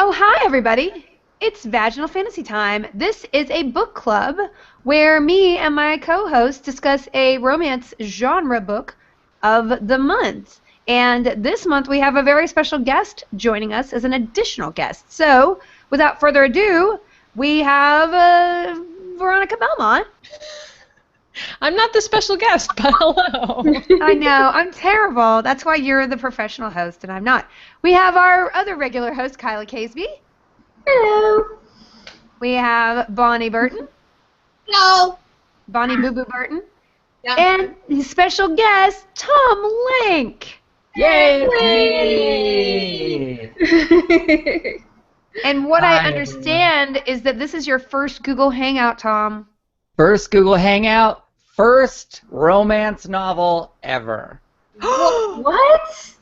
Oh, hi, everybody. It's Vaginal Fantasy Time. This is a book club where me and my co-host discuss a romance genre book of the month. And this month we have a very special guest joining us as an additional guest. So, without further ado, we have Veronica Belmont. I'm not the special guest, but hello. I know, I'm terrible. That's why you're the professional host and I'm not. We have our other regular host, Kyla Caseby. Hello. We have Bonnie Burton. Hello. Bonnie Boo Boo Burton. Yeah. And his special guest, Tom Link. Yay! And what I Hi, understand is that this is your first Google Hangout, Tom. First Google Hangout, first romance novel ever. What?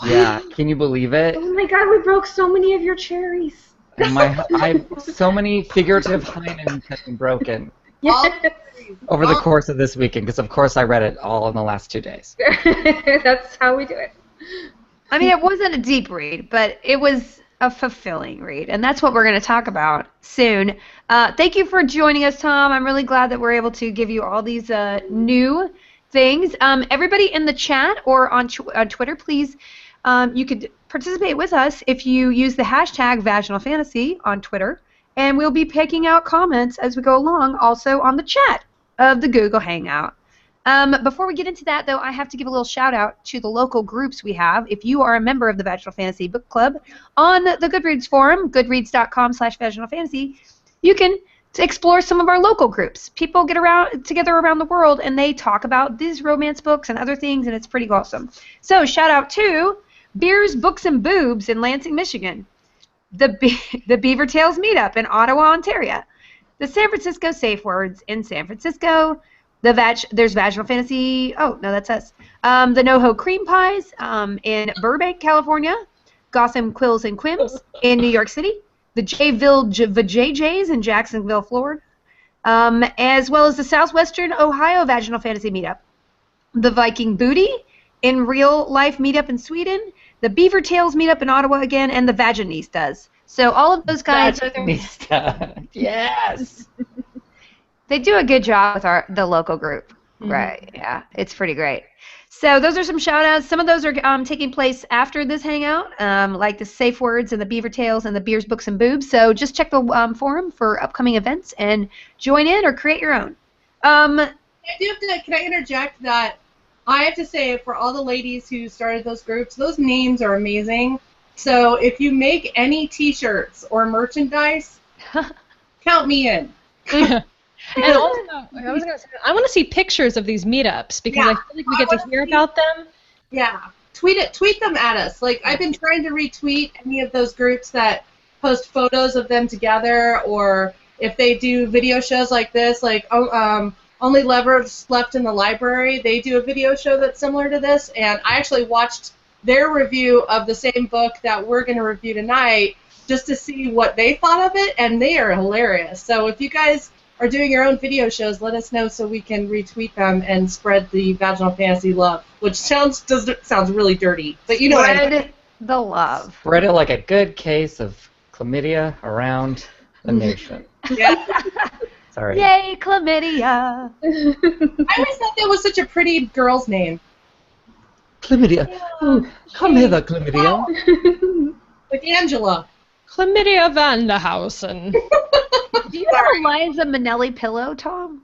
Yeah, can you believe it? Oh my god, we broke so many of your cherries. And so many figurative hynens have been broken Yes. over the course of this weekend, because of course I read it all in the last 2 days. That's how we do it. I mean, it wasn't a deep read, but it was a fulfilling read, and that's what we're going to talk about soon. Thank you for joining us, Tom. I'm really glad that we're able to give you all these new things. Everybody in the chat or on Twitter, please, you could participate with us if you use the hashtag Vaginal Fantasy on Twitter, and we'll be picking out comments as we go along, also on the chat of the Google Hangout. Before we get into that, though, I have to give a little shout-out to the local groups we have. If you are a member of the Vaginal Fantasy Book Club on the Goodreads forum, goodreads.com/vaginalfantasy, you can explore some of our local groups. People get together around the world, and they talk about these romance books and other things, and it's pretty awesome. So, shout-out to Beers, Books, and Boobs in Lansing, Michigan, the Beaver Tales Meetup in Ottawa, Ontario, the San Francisco Safe Words in San Francisco, there's Vaginal Fantasy, oh, no, that's us, the NoHo Cream Pies in Burbank, California, Gotham Quills and Quims in New York City, the JJs in Jacksonville, Florida, as well as the Southwestern Ohio Vaginal Fantasy Meetup, the Viking Booty in Real Life Meetup in Sweden, the Beaver Tales Meetup in Ottawa again, and the Vaginistas. So all of those guys are Vaginista. Yes! They do a good job with the local group. Mm-hmm. Right, yeah. It's pretty great. So those are some shout-outs. Some of those are taking place after this hangout, like the Safe Words and the Beaver Tales and the Beers, Books, and Boobs. So just check the forum for upcoming events and join in or create your own. Can I interject that I have to say, for all the ladies who started those groups, those names are amazing. So if you make any T-shirts or merchandise, count me in. And also, I was going to say, I want to see pictures of these meetups because I feel like we get to hear about them. Yeah, tweet them at us. Like, I've been trying to retweet any of those groups that post photos of them together, or if they do video shows like this, like Only Lovers Left in the Library, they do a video show that's similar to this, and I actually watched their review of the same book that we're going to review tonight just to see what they thought of it, and they are hilarious. So if you guys are doing your own video shows, let us know so we can retweet them and spread the Vaginal Fantasy love, which sounds really dirty, but you know what I mean. Spread the love. Spread it like a good case of chlamydia around the nation. Yeah. Sorry. Yay, chlamydia. I always thought that was such a pretty girl's name. Chlamydia. Oh, come hither, chlamydia. Like Angela. Chlamydia Vanderhausen. Do you have a Liza Minnelli pillow, Tom?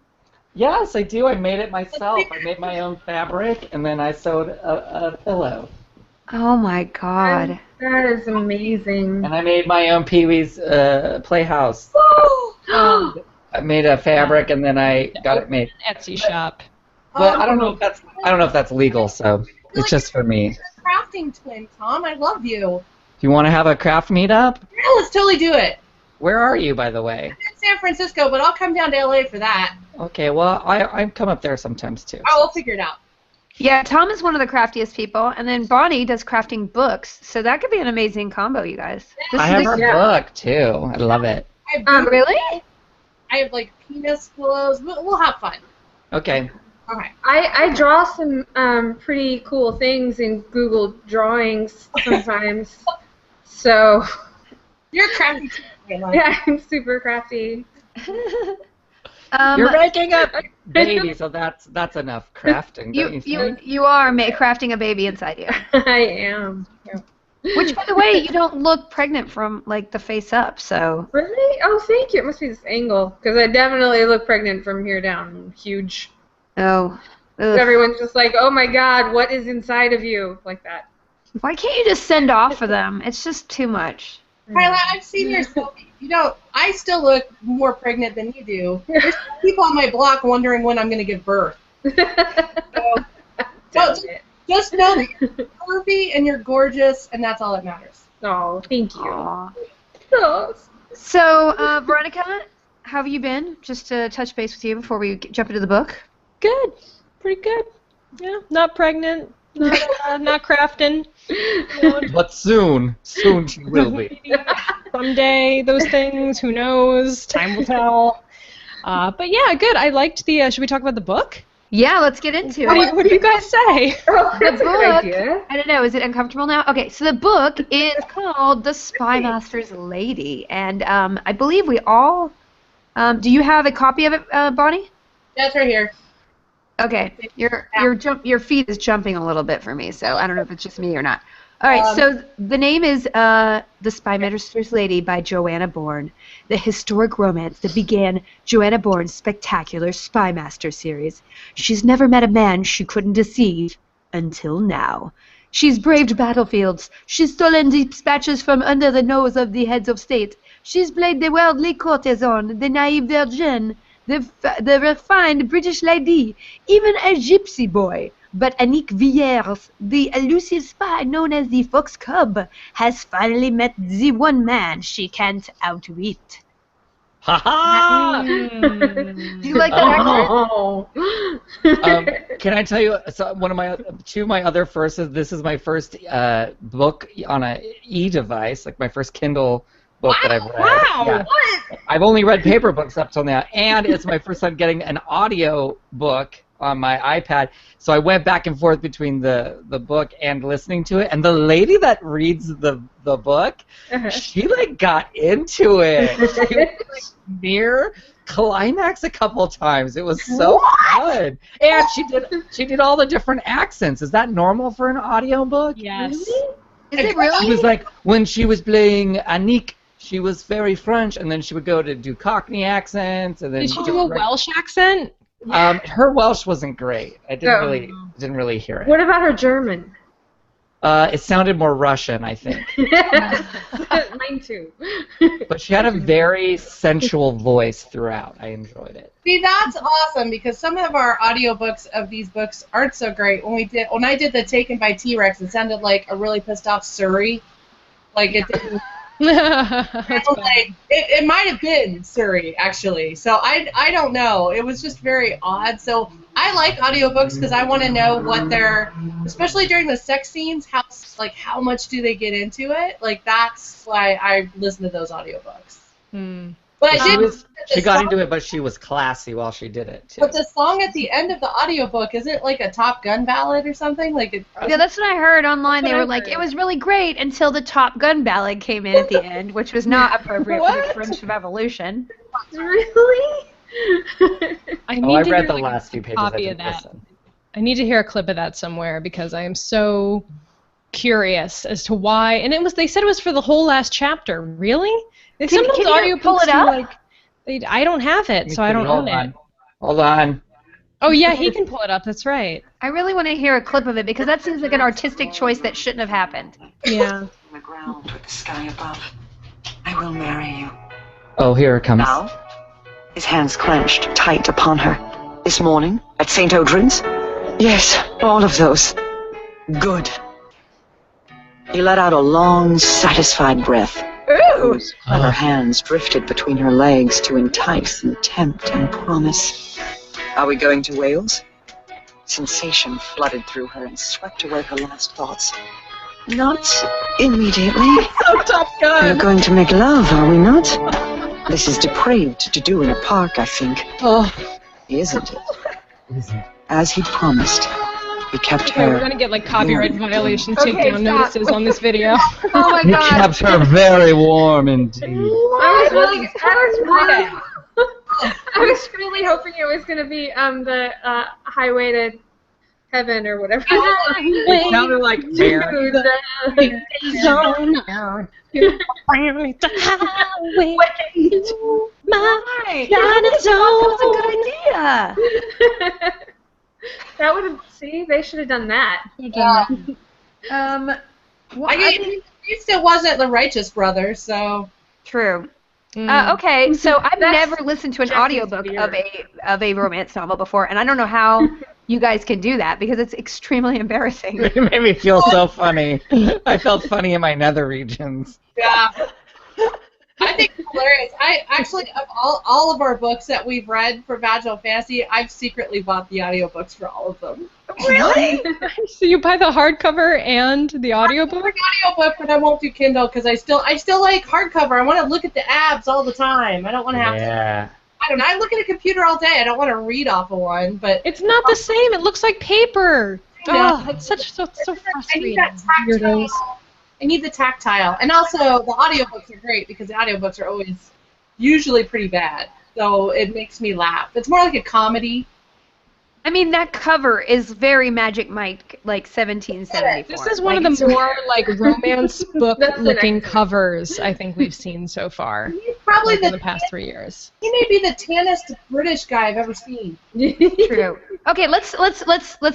Yes, I do. I made it myself. I made my own fabric, and then I sewed a pillow. Oh, my God. That is amazing. And I made my own Pee-wee's playhouse. I made a fabric, and then I got it made. Etsy shop. But I don't know if that's legal, so it's just for me. You're a crafting twin, Tom. I love you. Do you want to have a craft meetup? Yeah, let's totally do it. Where are you, by the way? I'm in San Francisco, but I'll come down to LA for that. Okay, well, I come up there sometimes, too. Oh, we'll figure it out. Yeah, Tom is one of the craftiest people, and then Bonnie does crafting books, so that could be an amazing combo, you guys. I have her book, too. I love it. Really? I have, like, penis pillows. We'll have fun. Okay. Okay. I draw some pretty cool things in Google Drawings sometimes. So, You're crafty too, Caitlin. yeah, I'm super crafty. You're making a baby, so that's enough crafting, don't you think? You are crafting a baby inside you. I am. Yeah. Which, by the way, you don't look pregnant from like the face up. So Really? Oh, thank you. It must be this angle, because I definitely look pregnant from here down. Huge. oh, ugh. Everyone's just like, oh my God, what is inside of you? Like that. Why can't you just send off for them? It's just too much. Kyla, I've seen your selfie. You know, I still look more pregnant than you do. There's people on my block wondering when I'm going to give birth. So, just know that you're curvy and you're gorgeous, and that's all that matters. Oh, thank you. Aw. Oh, So, Veronica, how have you been? Just to touch base with you before we jump into the book. Good. Pretty good. Yeah. Not pregnant. Not crafting. But soon she will be. Someday, those things. Who knows? Time will tell. But yeah, good. I liked the. Should we talk about the book? Yeah, let's get into What it. do you guys say? oh, that's a book. good idea. I don't know. Is it uncomfortable now? Okay, so the book is called The Spymaster's Lady, and I believe we all. Do you have a copy of it, Bonnie? That's right here. Okay, your feet is jumping a little bit for me, so I don't know if it's just me or not. All right, so the name is The Spymaster's Lady by Joanna Bourne, the historic romance that began Joanna Bourne's spectacular Spymaster series. She's never met a man she couldn't deceive until now. She's braved battlefields. She's stolen dispatches from under the nose of the heads of state. She's played the worldly courtesan, the naive virgin, the refined British lady, even a gypsy boy. But Annick Villers, the elusive spy known as the Fox Cub, has finally met the one man she can't outwit. Ha ha! Do you like that accent? Oh. Can I tell you? So two of my other firsts. This is my first book on a e-device, like my first Kindle book that I've read. Wow! Yeah. What? I've only read paper books up till now, and it's my first time getting an audio book on my iPad. So I went back and forth between the book and listening to it. And the lady that reads the book, she like got into it. She was like near climax a couple times. It was so fun. And she did all the different accents. Is that normal for an audio book? Yes. Is it really? She was like, when she was playing Annick, she was very French, and then she would go to do Cockney accents, and then Did she do a Welsh accent? her Welsh wasn't great. I didn't really hear it. What about her German? It sounded more Russian, I think. Mine too. But she had a very sensual voice throughout. I enjoyed it. See, that's awesome because some of our audiobooks of these books aren't so great. When I did the Taken by T-Rex, it sounded like a really pissed off Surrey. Like it didn't. It might have been Surrey actually. So I don't know. It was just very odd. So I like audiobooks because I want to know what they're, especially during the sex scenes, how much do they get into it? Like that's why I listen to those audiobooks. But she got into it, but she was classy while she did it too. But the song at the end of the audiobook, is it like a Top Gun ballad or something? Yeah, that's what I heard online. They were like, it was really great until the Top Gun ballad came in at the end, which was not appropriate for the French Revolution. Really? I read the last few pages. I didn't listen. I need to hear a clip of that somewhere because I am so curious as to why. And they said it was for the whole last chapter. Really? Sometimes can you audiobooks pull it up? I don't have it, so I don't own it. Hold on. Oh yeah, he can pull it up. That's right. I really want to hear a clip of it because that seems like an artistic choice that shouldn't have happened. Yeah. On the ground with the sky above. I will marry you. Oh, here it comes. Now, his hands clenched tight upon her. This morning, at St. Audrin's? Yes, all of those. Good. He let out a long, satisfied breath. Ooh! Her hands drifted between her legs to entice and tempt and promise. Are we going to Wales? Sensation flooded through her and swept away her last thoughts. Not immediately. So Top Gun. We're going to make love, are we not? This is depraved to do in a park, I think. Oh. Isn't it? As he promised, He kept Okay, we're her. gonna get like copyright violation Okay, takedown stop. notices on this video. Oh my He god. kept her very warm indeed. I was really hoping it was going to be the highway to heaven or whatever. It sounded like Mary. Right. That was a good idea. That would have. See, they should have done that. Well, At least it wasn't the Righteous Brothers, so. true. Mm. Okay, so I've That's never listened to an Jesse's audiobook fear. of a romance novel before, and I don't know how you guys can do that because it's extremely embarrassing. It made me feel so funny. I felt funny in my nether regions. Yeah. I think it's hilarious. I actually, of all of our books that we've read for Vaginal Fantasy, I've secretly bought the audiobooks for all of them. Really? So you buy the hardcover and the audiobook? I audiobook, but I won't do Kindle because I still like hardcover. I want to look at the abs all the time. I don't want to have to. Yeah. I don't know. I look at a computer all day. I don't want to read off of one, but It's not the same. It looks like paper. Yeah. Oh, it's so I need frustrating. that tactile. Weirdos. I need the tactile, and also the audiobooks are great because the audiobooks are always usually pretty bad, so it makes me laugh. It's more like a comedy. I mean, that cover is very Magic Mike, like 1774. This is one of the more like romance book That's the looking next one. covers I think we've seen so far, He's probably like in the past 3 years. he may be the tannest British guy I've ever seen. True. Okay, let's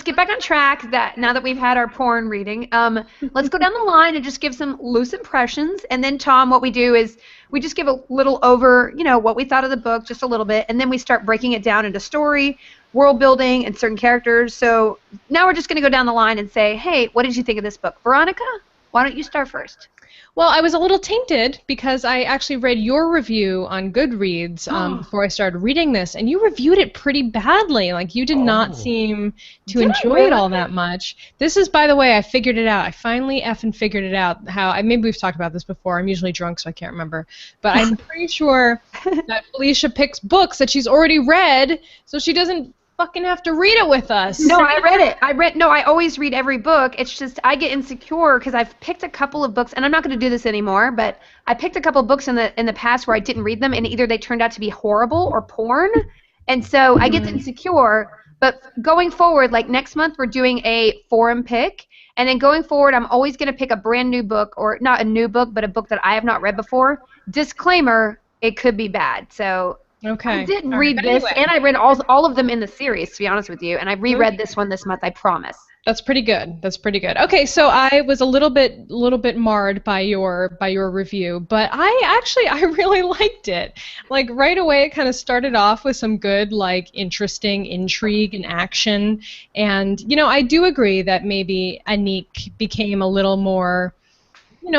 get back on track. That now that we've had our porn reading, let's go down the line and just give some loose impressions. And then Tom, what we do is we just give a little over, what we thought of the book, just a little bit, and then we start breaking it down into story, world building, and certain characters. So now we're just going to go down the line and say, hey, what did you think of this book, Veronica? Why don't you start first? Well, I was a little tainted because I actually read your review on Goodreads before I started reading this, and you reviewed it pretty badly. Like, you did not seem to enjoy it all that much. This is, by the way, I figured it out. I finally effing figured it out. Maybe we've talked about this before. I'm usually drunk, so I can't remember. But I'm pretty sure that Felicia picks books that she's already read, so she doesn't fucking have to read it with us. No, I read it. I always read every book. It's just I get insecure because I've picked a couple of books, and I'm not going to do this anymore, but I picked a couple of books in the past where I didn't read them, and either they turned out to be horrible or porn, and so I get insecure. But going forward, like next month, we're doing a forum pick, and then going forward, I'm always going to pick a brand new book, or not a new book, but a book that I have not read before. Disclaimer, it could be bad. So Okay. I did All right, read but this, anyway. and I read all of them in the series, to be honest with you, and I reread this one this month, I promise. That's pretty good. That's pretty good. Okay, so I was a little bit marred by your review, but I really liked it. Like right away, it kind of started off with some good, like interesting intrigue and action, and I do agree that maybe Anique became a little more,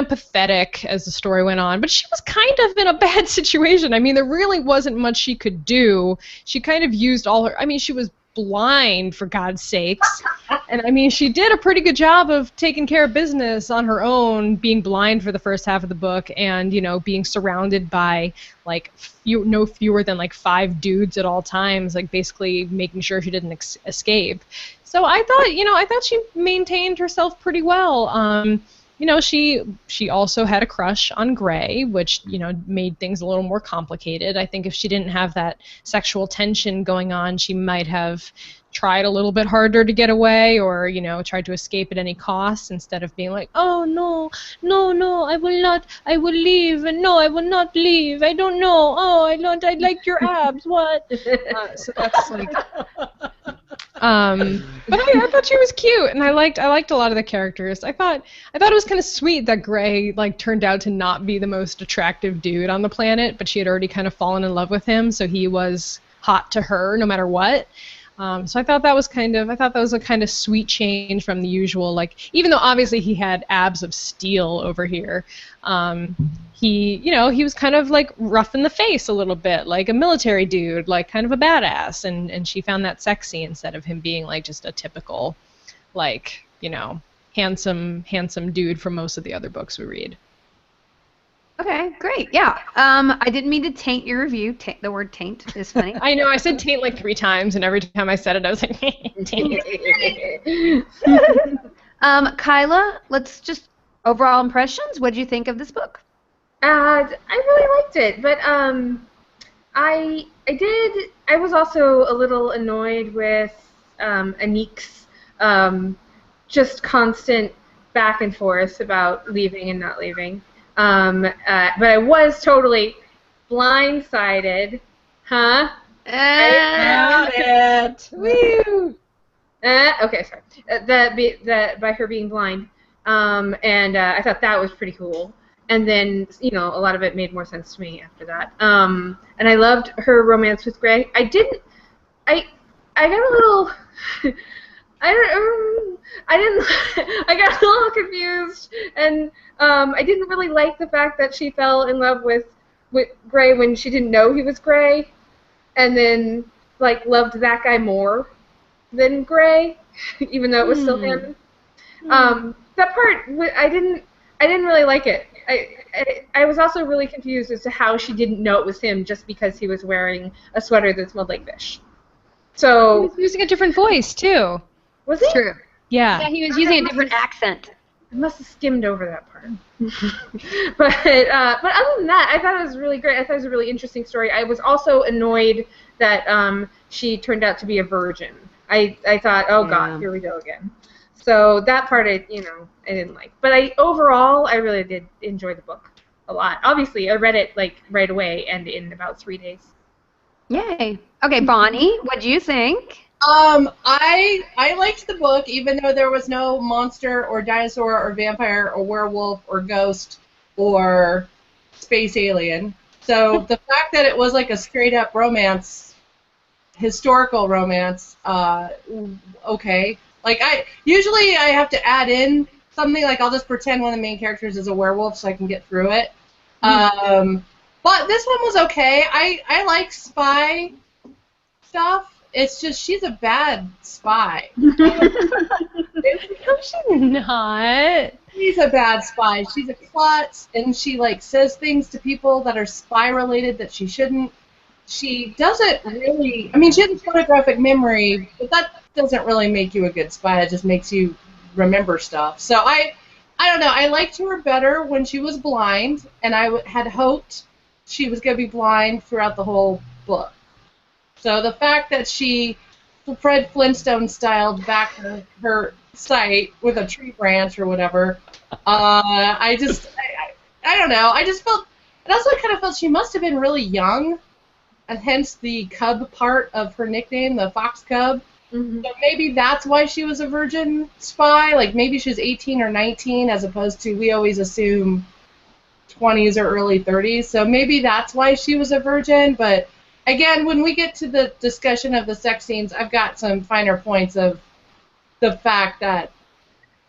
pathetic as the story went on, but she was kind of in a bad situation. I mean, there really wasn't much she could do. She kind of used all her. I mean, she was blind, for God's sakes. And I mean, she did a pretty good job of taking care of business on her own, being blind for the first half of the book, and being surrounded by like no fewer than like 5 dudes at all times, like basically making sure she didn't escape. So I thought she maintained herself pretty well. She also had a crush on Gray, which, made things a little more complicated. I think if she didn't have that sexual tension going on, she might have tried a little bit harder to get away, or, tried to escape at any cost instead of being like, oh, no, I will leave, and no, I will not leave, I don't know, oh, I like your abs, what? So that's like... But I thought she was cute, and I liked a lot of the characters. I thought it was kind of sweet that Gray like turned out to not be the most attractive dude on the planet, but she had already kind of fallen in love with him, so he was hot to her no matter what. So I thought that was a kind of sweet change from the usual, like, even though obviously he had abs of steel over here, he was kind of like rough in the face a little bit, like a military dude, like kind of a badass, and she found that sexy instead of him being like just a typical, like, handsome dude from most of the other books we read. Okay, great. Yeah. I didn't mean to taint your review. The word taint is funny. I know, I said taint like 3 times, and every time I said it, I was like, taint. Kyla, let's just overall impressions. What did you think of this book? I really liked it, but I was also a little annoyed with Anik's just constant back and forth about leaving and not leaving. But I was totally blindsided, huh? Got it. Woo! Okay, sorry. That by her being blind, and I thought that was pretty cool. And then, a lot of it made more sense to me after that. And I loved her romance with Gray. I got a little, I got a little confused, and I didn't really like the fact that she fell in love with Gray when she didn't know he was Gray, and then loved that guy more than Gray, even though it was still him. That part, I didn't really like it. I was also really confused as to how she didn't know it was him just because he was wearing a sweater that smelled like fish. So He was using a different voice, too. was he? True. Yeah. Yeah, he was using a different accent. I must have skimmed over that part. but other than that, I thought it was really great. I thought it was a really interesting story. I was also annoyed that she turned out to be a virgin. I thought, oh God, here we go again. So that part, I didn't like. But overall, I really did enjoy the book a lot. Obviously, I read it right away and in about 3 days. Yay. Okay, Bonnie, what do you think? I liked the book, even though there was no monster or dinosaur or vampire or werewolf or ghost or space alien. So the fact that it was like a straight up romance, historical romance, okay. Like usually I have to add in something like I'll just pretend one of the main characters is a werewolf so I can get through it. But this one was okay. I like spy stuff. It's just she's a bad spy. No, she's not. She's a bad spy. She's a klutz, and she says things to people that are spy related that she shouldn't. She doesn't really. I mean, she has a photographic memory, but that doesn't really make you a good spy. It just makes you remember stuff. So I don't know. I liked her better when she was blind, and I had hoped she was going to be blind throughout the whole book. So the fact that she Fred Flintstone styled back her sight with a tree branch or whatever, I don't know. I also kind of felt she must have been really young, and hence the cub part of her nickname, the fox cub. Mm-hmm. So maybe that's why she was a virgin spy. Maybe she was 18 or 19 as opposed to, we always assume 20s or early 30s. So maybe that's why she was a virgin. But again, when we get to the discussion of the sex scenes, I've got some finer points of the fact that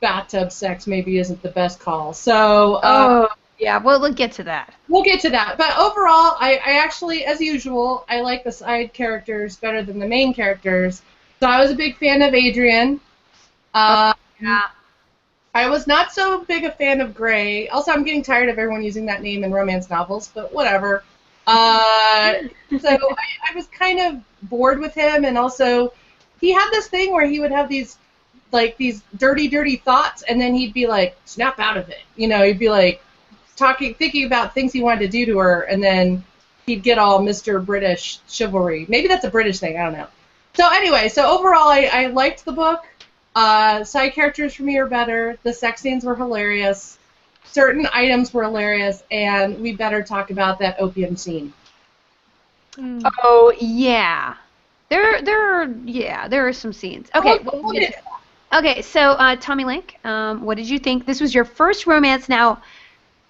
bathtub sex maybe isn't the best call. So yeah, we'll get to that. We'll get to that. But overall, I actually, as usual, I like the side characters better than the main characters. So I was a big fan of Adrian. Yeah. I was not so big a fan of Gray. Also, I'm getting tired of everyone using that name in romance novels, but whatever. So I was kind of bored with him, and also he had this thing where he would have these dirty thoughts, and then he'd be like, snap out of it. He'd be thinking about things he wanted to do to her, and then he'd get all Mr. British chivalry. Maybe that's a British thing, I don't know. So anyway, overall I liked the book. Side characters for me are better. The sex scenes were hilarious. Certain items were hilarious, and we better talk about that opium scene. Oh yeah, there are some scenes. Okay, okay. So Tommy Link, what did you think? This was your first romance. Now,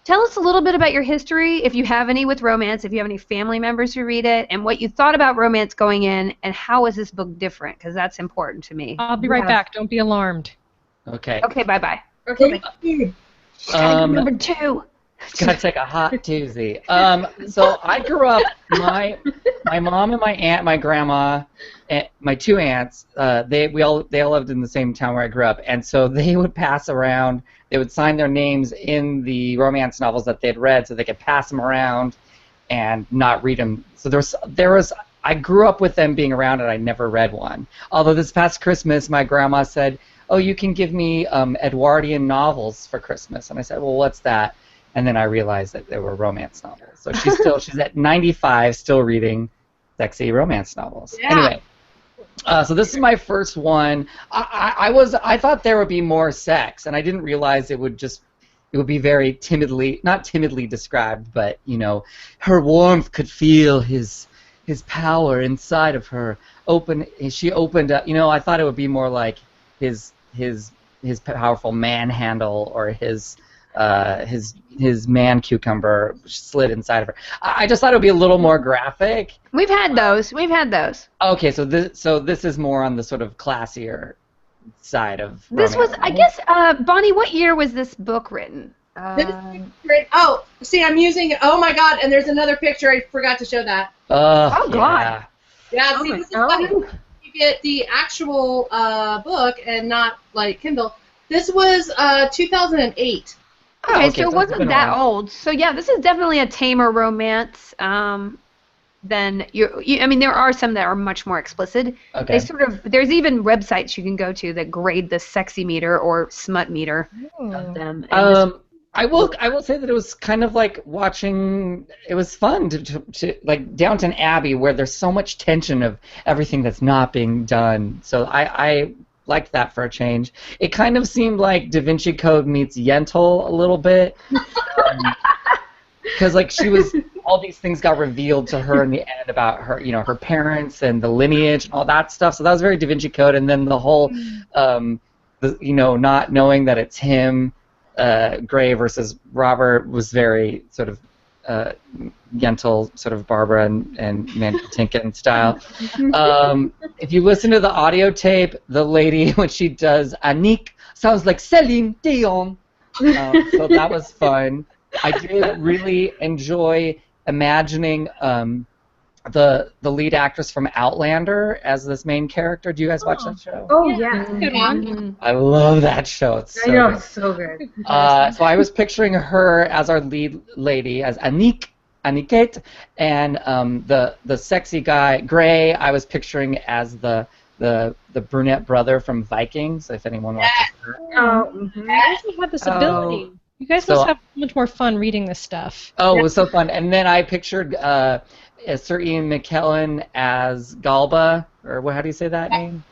tell us a little bit about your history, if you have any with romance, if you have any family members who read it, and what you thought about romance going in, and how is this book different? Because that's important to me. I'll be right back. Don't be alarmed. Okay. Okay, bye-bye. Okay. Number 2. Gotta take a hot Tuesday. So I grew up. My mom and my aunt, my grandma, and my two aunts. They all lived in the same town where I grew up, and so they would pass around. They would sign their names in the romance novels that they'd read, so they could pass them around and not read them. So there was. I grew up with them being around, and I never read one. Although this past Christmas, my grandma said, "Oh, you can give me Edwardian novels for Christmas," and I said, "Well, what's that?" And then I realized that they were romance novels. So she's at 95, still reading sexy romance novels. Yeah. Anyway, so this is my first one. I thought there would be more sex, and I didn't realize it would be very not timidly described, but her warmth could feel his power inside of her. She opened up. I thought it would be more like his powerful manhandle or his man cucumber slid inside of her. I just thought it would be a little more graphic. We've had those. Okay, so this is more on the sort of classier side of This was, romance I novels. guess, Bonnie, what year was this book written? Oh, see, I'm using. Oh my God! And there's another picture. I forgot to show that. Oh, God. Yeah. Oh See, my this is God. funny. You get the actual book and not like Kindle. This was 2008. Okay, okay, so it it's wasn't been a that while. old. So yeah, this is definitely a tamer romance. Then I mean, there are some that are much more explicit. Okay. There's even websites you can go to that grade the sexy meter or smut meter of them. And I will say that it was kind of like watching. It was fun to like Downton Abbey, where there's so much tension of everything that's not being done. So I liked that for a change. It kind of seemed like Da Vinci Code meets Yentl a little bit, because like all these things got revealed to her in the end about her, her parents and the lineage and all that stuff. So that was very Da Vinci Code, and then the whole, not knowing that it's him. Gray versus Robert was very sort of Yentl, sort of Barbara and Tinkin style. If you listen to the audio tape, the lady, when she does Annick, sounds like Celine Dion. So that was fun. I did really enjoy imagining the lead actress from Outlander as this main character. Do you guys watch that show? Oh, yeah. Good one. I love that show. It's so I know, good. it's so good. So I was picturing her as our lead lady, as Anniket, and the sexy guy, Gray, I was picturing as the brunette brother from Vikings, if anyone watches her. Oh, You guys have this ability. You guys must have much more fun reading this stuff. Oh, it was so fun. And then I pictured Sir Ian McKellen as Galba, or how do you say that name?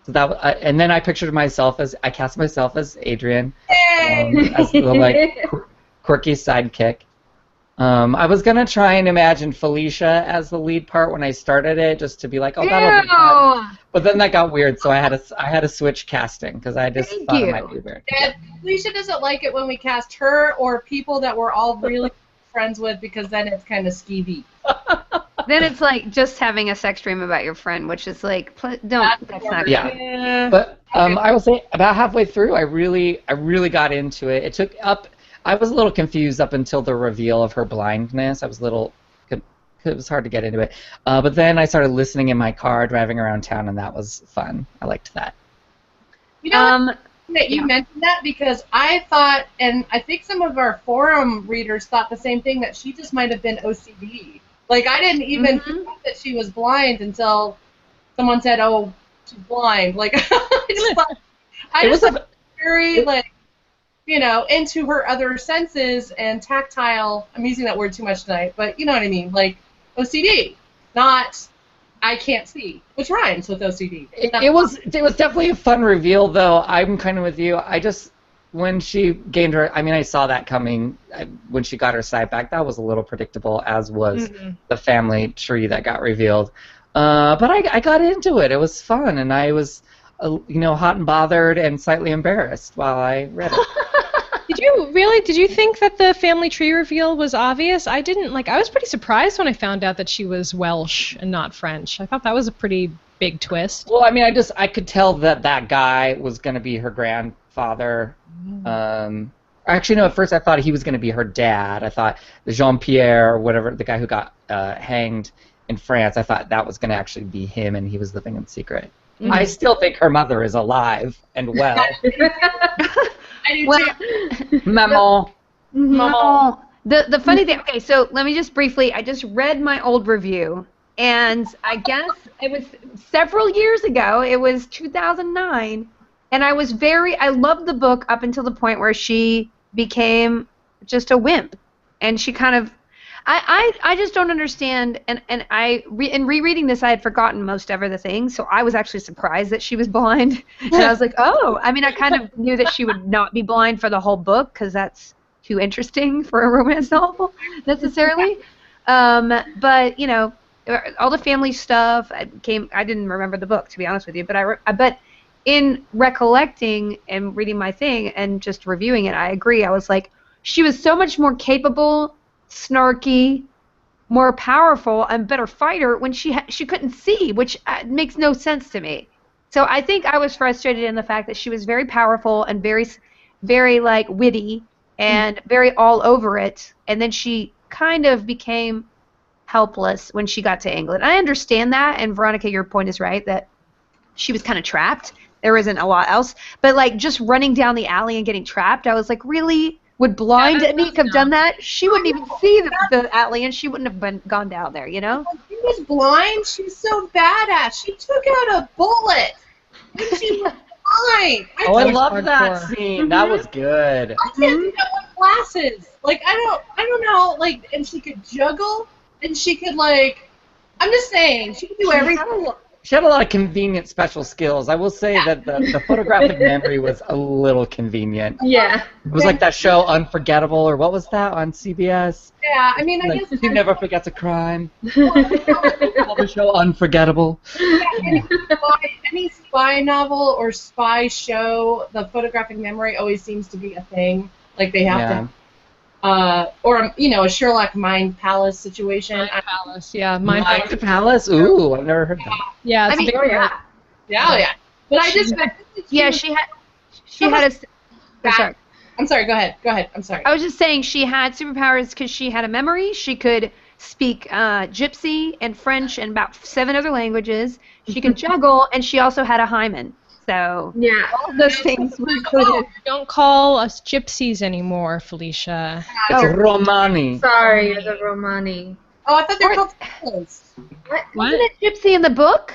So and then I pictured I cast myself as Adrian, as the quirky sidekick. I was gonna try and imagine Felicia as the lead part when I started it, just to be like, oh, that'll be fun. But then that got weird, so I had to switch casting because I just thought it might be weird. And Alicia doesn't like it when we cast her or people that we're all really friends with, because then it's kind of skeevy. then it's like just having a sex dream about your friend, which is like, that's not Yeah. good. Yeah. But I will say about halfway through, I really got into it. I was a little confused up until the reveal of her blindness. It was hard to get into it. But then I started listening in my car driving around town, and that was fun. I liked that. You know that you mentioned that, because I thought, and I think some of our forum readers thought the same thing, that she just might have been OCD. Like, I didn't even think that she was blind until someone said, oh, she's blind. Like, I just thought very, into her other senses and tactile. I'm using that word too much tonight, but you know what I mean. Like, OCD, not I can't see, which rhymes with OCD. It was definitely a fun reveal, though. I'm kind of with you. When she gained her, I saw that coming when she got her sight back. That was a little predictable, as was the family tree that got revealed. But I got into it. It was fun, and I was, hot and bothered and slightly embarrassed while I read it. Did you think that the family tree reveal was obvious? I didn't. I was pretty surprised when I found out that she was Welsh and not French. I thought that was a pretty big twist. Well, I could tell that guy was going to be her grandfather. Actually, no. At first, I thought he was going to be her dad. I thought Jean-Pierre, or whatever, the guy who got hanged in France. I thought that was going to actually be him, and he was living in secret. Mm-hmm. I still think her mother is alive and well. I do too. Maman. No. The funny thing, okay, so let me just briefly, I just read my old review, and I guess it was several years ago, it was 2009, and I loved the book up until the point where she became just a wimp, and she kind of, I just don't understand, and in rereading this, I had forgotten most of the things, so I was actually surprised that she was blind, and I was like, oh, I mean, I kind of knew that she would not be blind for the whole book, because that's too interesting for a romance novel, necessarily, but, you know, all the family stuff, I didn't remember the book, to be honest with you, but in recollecting and reading my thing and just reviewing it, I agree, I was like, she was so much more capable, snarky, more powerful, and better fighter when she couldn't see, which makes no sense to me. So I think I was frustrated in the fact that she was very powerful and very, very like witty and very all over it, and then she kind of became helpless when she got to England. I understand that, and Veronica, your point is right that she was kind of trapped. There isn't a lot else, but like just running down the alley and getting trapped, I was like, really? Would blind Anique have done that? She wouldn't even see the alley, and she wouldn't have gone down there, you know? She was blind. She was so badass. She took out a bullet. And she was blind. I was love that hardcore. scene. That was good. I didn't know what glasses. Like I don't know. Like, and she could juggle, and she could like. I'm just saying, she could do everything. She had a lot of convenient special skills. I will say that the photographic memory was a little convenient. Yeah. It was like that show Unforgettable, or what was that on CBS? Yeah, I mean, I Like, guess. She Never Forgets a Crime. The show Unforgettable. Any spy novel or spy show, the photographic memory always seems to be a thing. Like they have to. Or you know, a Sherlock Mind Palace situation. Mind Palace, yeah. Mind Palace? Ooh, I've never heard that. Yeah, it's I mean, very yeah. Yeah. But I just. Yeah, she had a. Sorry. I'm sorry. Go ahead. I'm sorry. I was just saying she had superpowers because she had a memory. She could speak Gypsy and French and about 7 other languages. She could juggle, and she also had a hymen. So Yeah. all of those things were included. Don't call us gypsies anymore, Felicia. It's Romani. Sorry, you're the Romani. Oh, I thought they were called Palace. What? Wasn't it Gypsy in the book?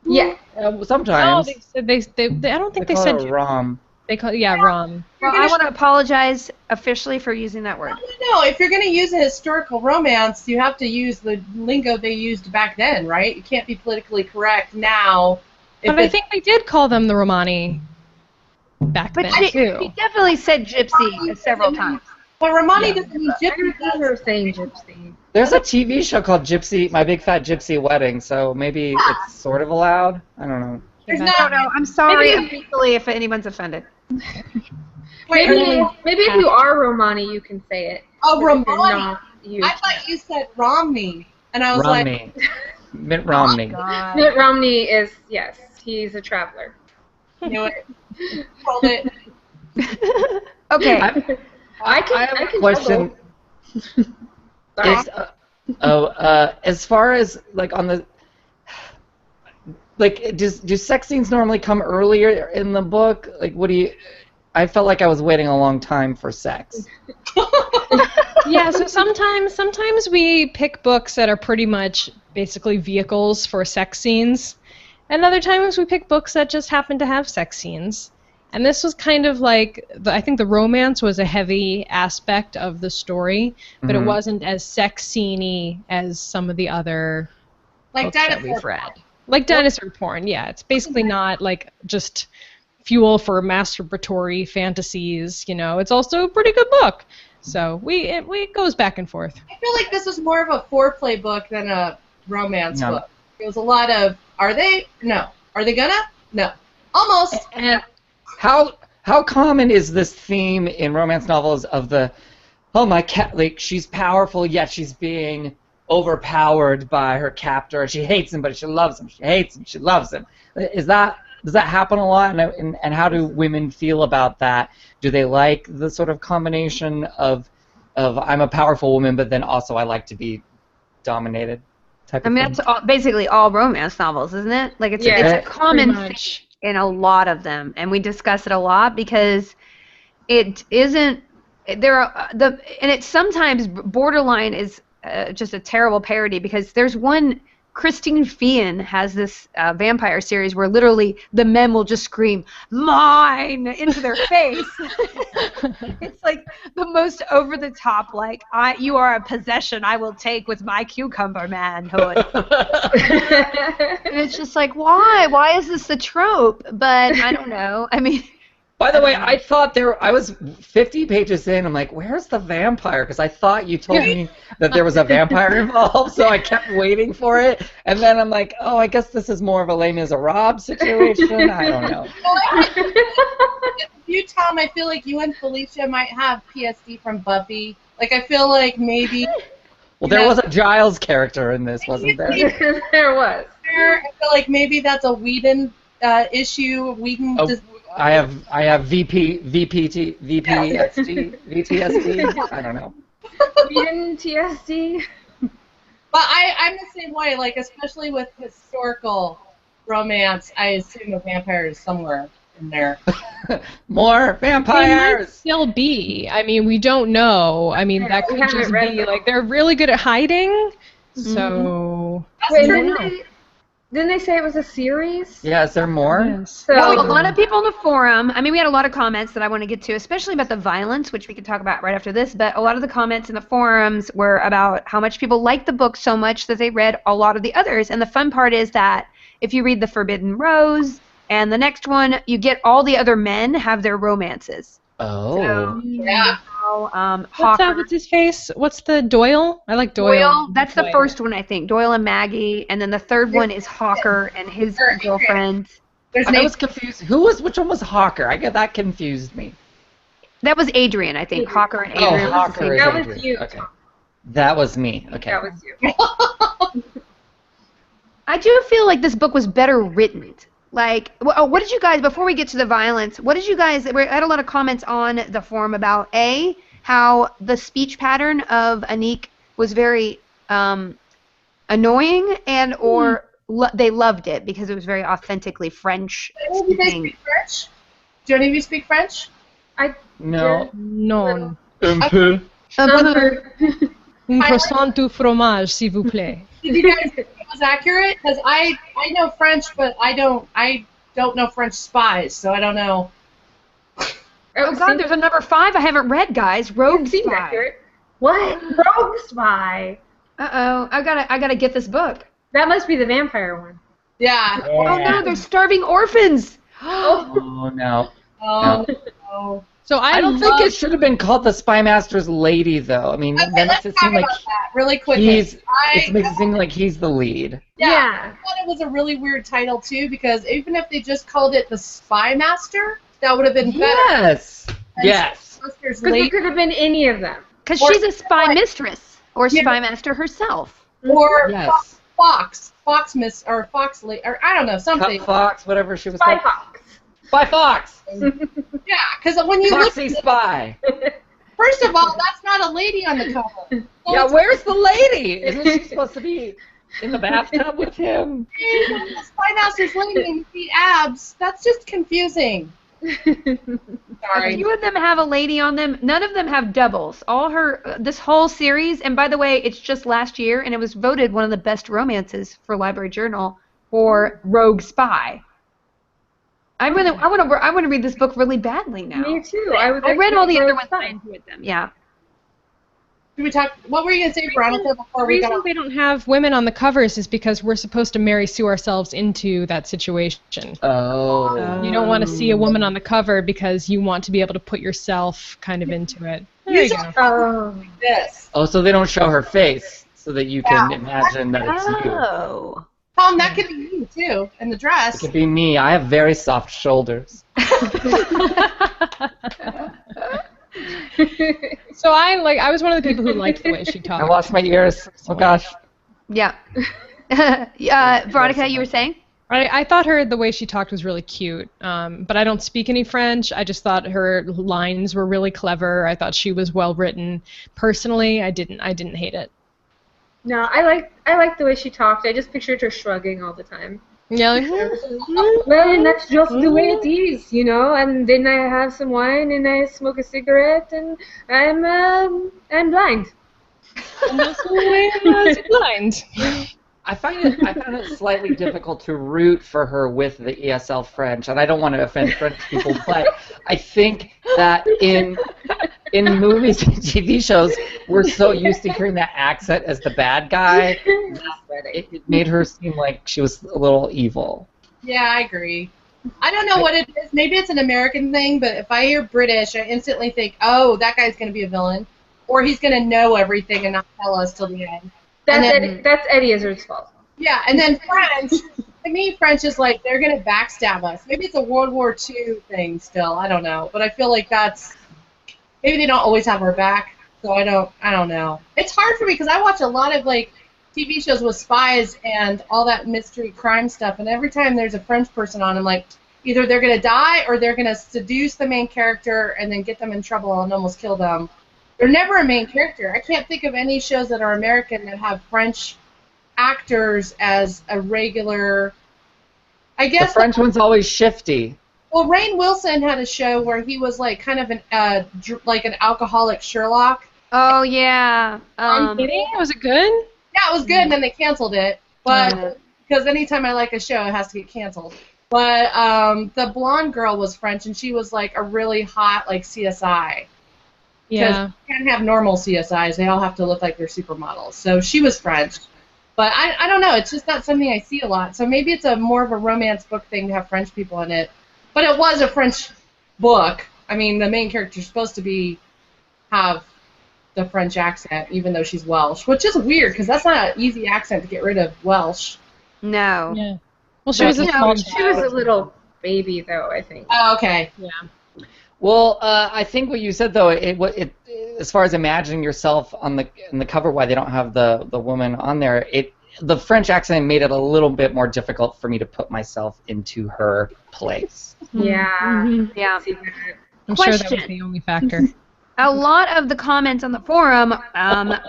Yeah. No, Sometimes. they said they I don't think they call said it Rom. they call Rom. Well, I want to apologize officially for using that word. No, if you're going to use a historical romance, you have to use the lingo they used back then, right? You can't be politically correct now. But I think they did call them the Romani back But then she too. definitely said Gypsy several times. But Romani Yeah. doesn't mean I gypsy. remember her saying gypsy. There's a TV show called My Big Fat Gypsy Wedding, so maybe it's sort of allowed. I don't know. There's I not. don't know. I'm sorry Maybe- officially if anyone's offended. Maybe if you are Romani, you can say it. Oh, But if you're Romani. not, you I thought you said Romney, and I was Romney. Mitt Romney. God. Mitt Romney is, yes, he's a traveler. like, knew it. Called it. Okay. I can have a juggle. question. Sorry. As far as like on the like, do sex scenes normally come earlier in the book? Like, what do you? I felt like I was waiting a long time for sex. Yeah, so sometimes we pick books that are pretty much basically vehicles for sex scenes, and other times we pick books that just happen to have sex scenes. And this was kind of like, I think the romance was a heavy aspect of the story, but it Mhm. wasn't as sex scene-y as some of the other Like books that dinosaur we've read. Like dinosaur porn, yeah. It's basically not like just fuel for masturbatory fantasies, you know. It's also a pretty good book. So it goes back and forth. I feel like this was more of a foreplay book than a romance No. book. It was a lot of, are they? No. Are they gonna? No. Almost. And how common is this theme in romance novels of the, oh my cat, like she's powerful yet she's being overpowered by her captor. She hates him but she loves him. She hates him. She loves him. Is that Does that happen a lot? And how do women feel about that? Do they like the sort of combination of I'm a powerful woman, but then also I like to be dominated type I of mean, thing? that's basically all romance novels, isn't it? Like it's Yeah. a common Pretty thing much. in a lot of them, and we discuss it a lot because it isn't. There are and it's sometimes borderline is just a terrible parody because there's one. Christine Feehan has this vampire series where literally the men will just scream "mine" into their face. It's like the most over the top, like you are a possession I will take with my cucumber manhood. And it's just like, why? Why is this a trope? But I don't know. I mean, By the way, I thought I was 50 pages in. I'm like, where's the vampire? Because I thought you told me that there was a vampire involved, so I kept waiting for it. And then I'm like, oh, I guess this is more of a Les Miserables situation. I don't know. You, Tom, I feel like you and Felicia might have PSD from Buffy. Like, I feel like maybe... Well, there was a Giles character in this, wasn't there? There was. I feel like maybe that's a Whedon issue. Whedon... I have VPSD. I don't know. Eden TSD. But I'm the same way, like, especially with historical romance, I assume a vampire is somewhere in there. More They might vampires! still be. I mean, we don't know. I mean, that We could haven't just read be them. like they're really good at hiding. So Wait, true. didn't they say it was a series? Yeah, is there more? yes. So well, a lot of people in the forum, I mean, we had a lot of comments that I want to get to, especially about the violence, which we could talk about right after this, but a lot of the comments in the forums were about how much people liked the book so much that they read a lot of the others. And the fun part is that if you read The Forbidden Rose and the next one, you get all the other men have their romances. Oh. Yeah. So, What's Hawker, that? What's his face? What's the Doyle? I like Doyle. Doyle, that's the Doyle. first one, I think. Doyle and Maggie, and then the third one is Hawker and his girlfriend. There's I no... was confused. Which one was Hawker? I get that confused me. That was Adrian, I think. Hawker and Oh, Adrian. was the Hawker same is That thing. was Adrian. you, Okay. Tom. That was me. Okay. That was you. I do feel like this book was better written. Like, what did you guys, before we get to the violence, what did you guys, I had a lot of comments on the forum about, how the speech pattern of Anique was very annoying, and or they loved it because it was very authentically French Do you guys speaking. speak French? Do any of you speak French? No. Non. Un peu. Un croissant du fromage, s'il vous plaît. Did you guys think it was accurate? Because I know French, but I don't know French spies, so I don't know. Oh God, there's a number 5 I haven't read, guys. Rogue Seems Spy. accurate. What? Rogue Spy. Uh-oh, I gotta get this book. That must be the vampire one. Yeah. Oh no, they're starving orphans. Oh, no. Oh, no. So I don't think it should have been called the Spymaster's Lady, though. I mean, Okay, then let's it talk seems like about that really quickly. it makes it seem like he's the lead. I thought it was a really weird title, too, because even if they just called it the Spymaster, that would have been better. Yes. And Yes. Spymaster's Because Lady, it could have been any of them. Because Or- she's a spy mistress, or Yeah. Spymaster herself. or Yes. Fox Miss, or Fox Lady, or I don't know, something. Cut Fox, whatever she was Spy called. Fox. Spy Fox. Yeah, because when you look, Foxy Spy. first of all, that's not a lady on the cover. So Yeah, it's where's the lady? Isn't she supposed to be in the bathtub with him? the Spymaster's Lady and you see abs. That's just confusing. A Sorry. few of them have a lady on them. None of them have doubles. All her this whole series, and by the way, it's just last year, and it was voted one of the best romances for Library Journal for Rogue Spy. I want to read this book really badly now. Me too. I read all the other ones. Spy. I enjoyed them. Yeah. Should we talk? What were you gonna say, Veronica? The Before we got reason off? they don't have women on the covers is because we're supposed to Mary Sue ourselves into that situation. Oh. You don't want to see a woman on the cover because you want to be able to put yourself kind of into it. There you Usually go. Oh. this. Oh, so they don't show her face so that you can imagine that it's you. Oh. Tom, that could be you too, in the It dress. could be me. I have very soft shoulders. So I was one of the people who liked the way she I talked. lost my ears. Oh gosh. Yeah. Veronica, you were saying? I thought the way she talked was really cute, but I don't speak any French. I just thought her lines were really clever. I thought she was well written. Personally, I didn't hate it. No, I liked the way she talked. I just pictured her shrugging all the time. Yeah, like, Well, and that's just the way it is, you know. And then I have some wine and I smoke a cigarette and I'm blind. and that's the way it was blind. I found it slightly difficult to root for her with the ESL French, and I don't want to offend French people, but I think that in movies and TV shows, we're so used to hearing that accent as the bad guy, it made her seem like she was a little evil. Yeah, I agree. I don't know what it is. Maybe it's an American thing, but if I hear British, I instantly think, oh, that guy's going to be a villain, or he's going to know everything and not tell us till the end. That's Eddie Izzard's fault. Yeah, and then French, to me, French is like they're going to backstab us. Maybe it's a World War II thing still. I don't know. But I feel like maybe they don't always have our back, so I don't know. It's hard for me because I watch a lot of like TV shows with spies and all that mystery crime stuff, and every time there's a French person on, I'm like, either they're going to die or they're going to seduce the main character and then get them in trouble and almost kill them. They're never a main character. I can't think of any shows that are American that have French actors as a regular. I guess the French one's always shifty. Well, Rainn Wilson had a show where he was like kind of like an alcoholic Sherlock. Oh yeah. I'm kidding. Was it good? Yeah, it was good, and then they canceled it. But because anytime I like a show, it has to get canceled. But the blonde girl was French, and she was like a really hot like CSI. Yeah. You can't have normal CSIs. They all have to look like they're supermodels. So she was French. But I don't know. It's just not something I see a lot. So maybe it's more of a romance book thing to have French people in it. But it was a French book. I mean, the main character's supposed to have the French accent, even though she's Welsh, which is weird because that's not an easy accent to get rid of, Welsh. No. Yeah. Well, she was a small child. She was a little baby, though, I think. Oh, okay. Yeah. Well, I think what you said though, it as far as imagining yourself on the cover, why they don't have the woman on there, the French accent made it a little bit more difficult for me to put myself into her place. Yeah. Mm-hmm. Yeah. I'm sure that was Question. the only factor. A lot of the comments on the forum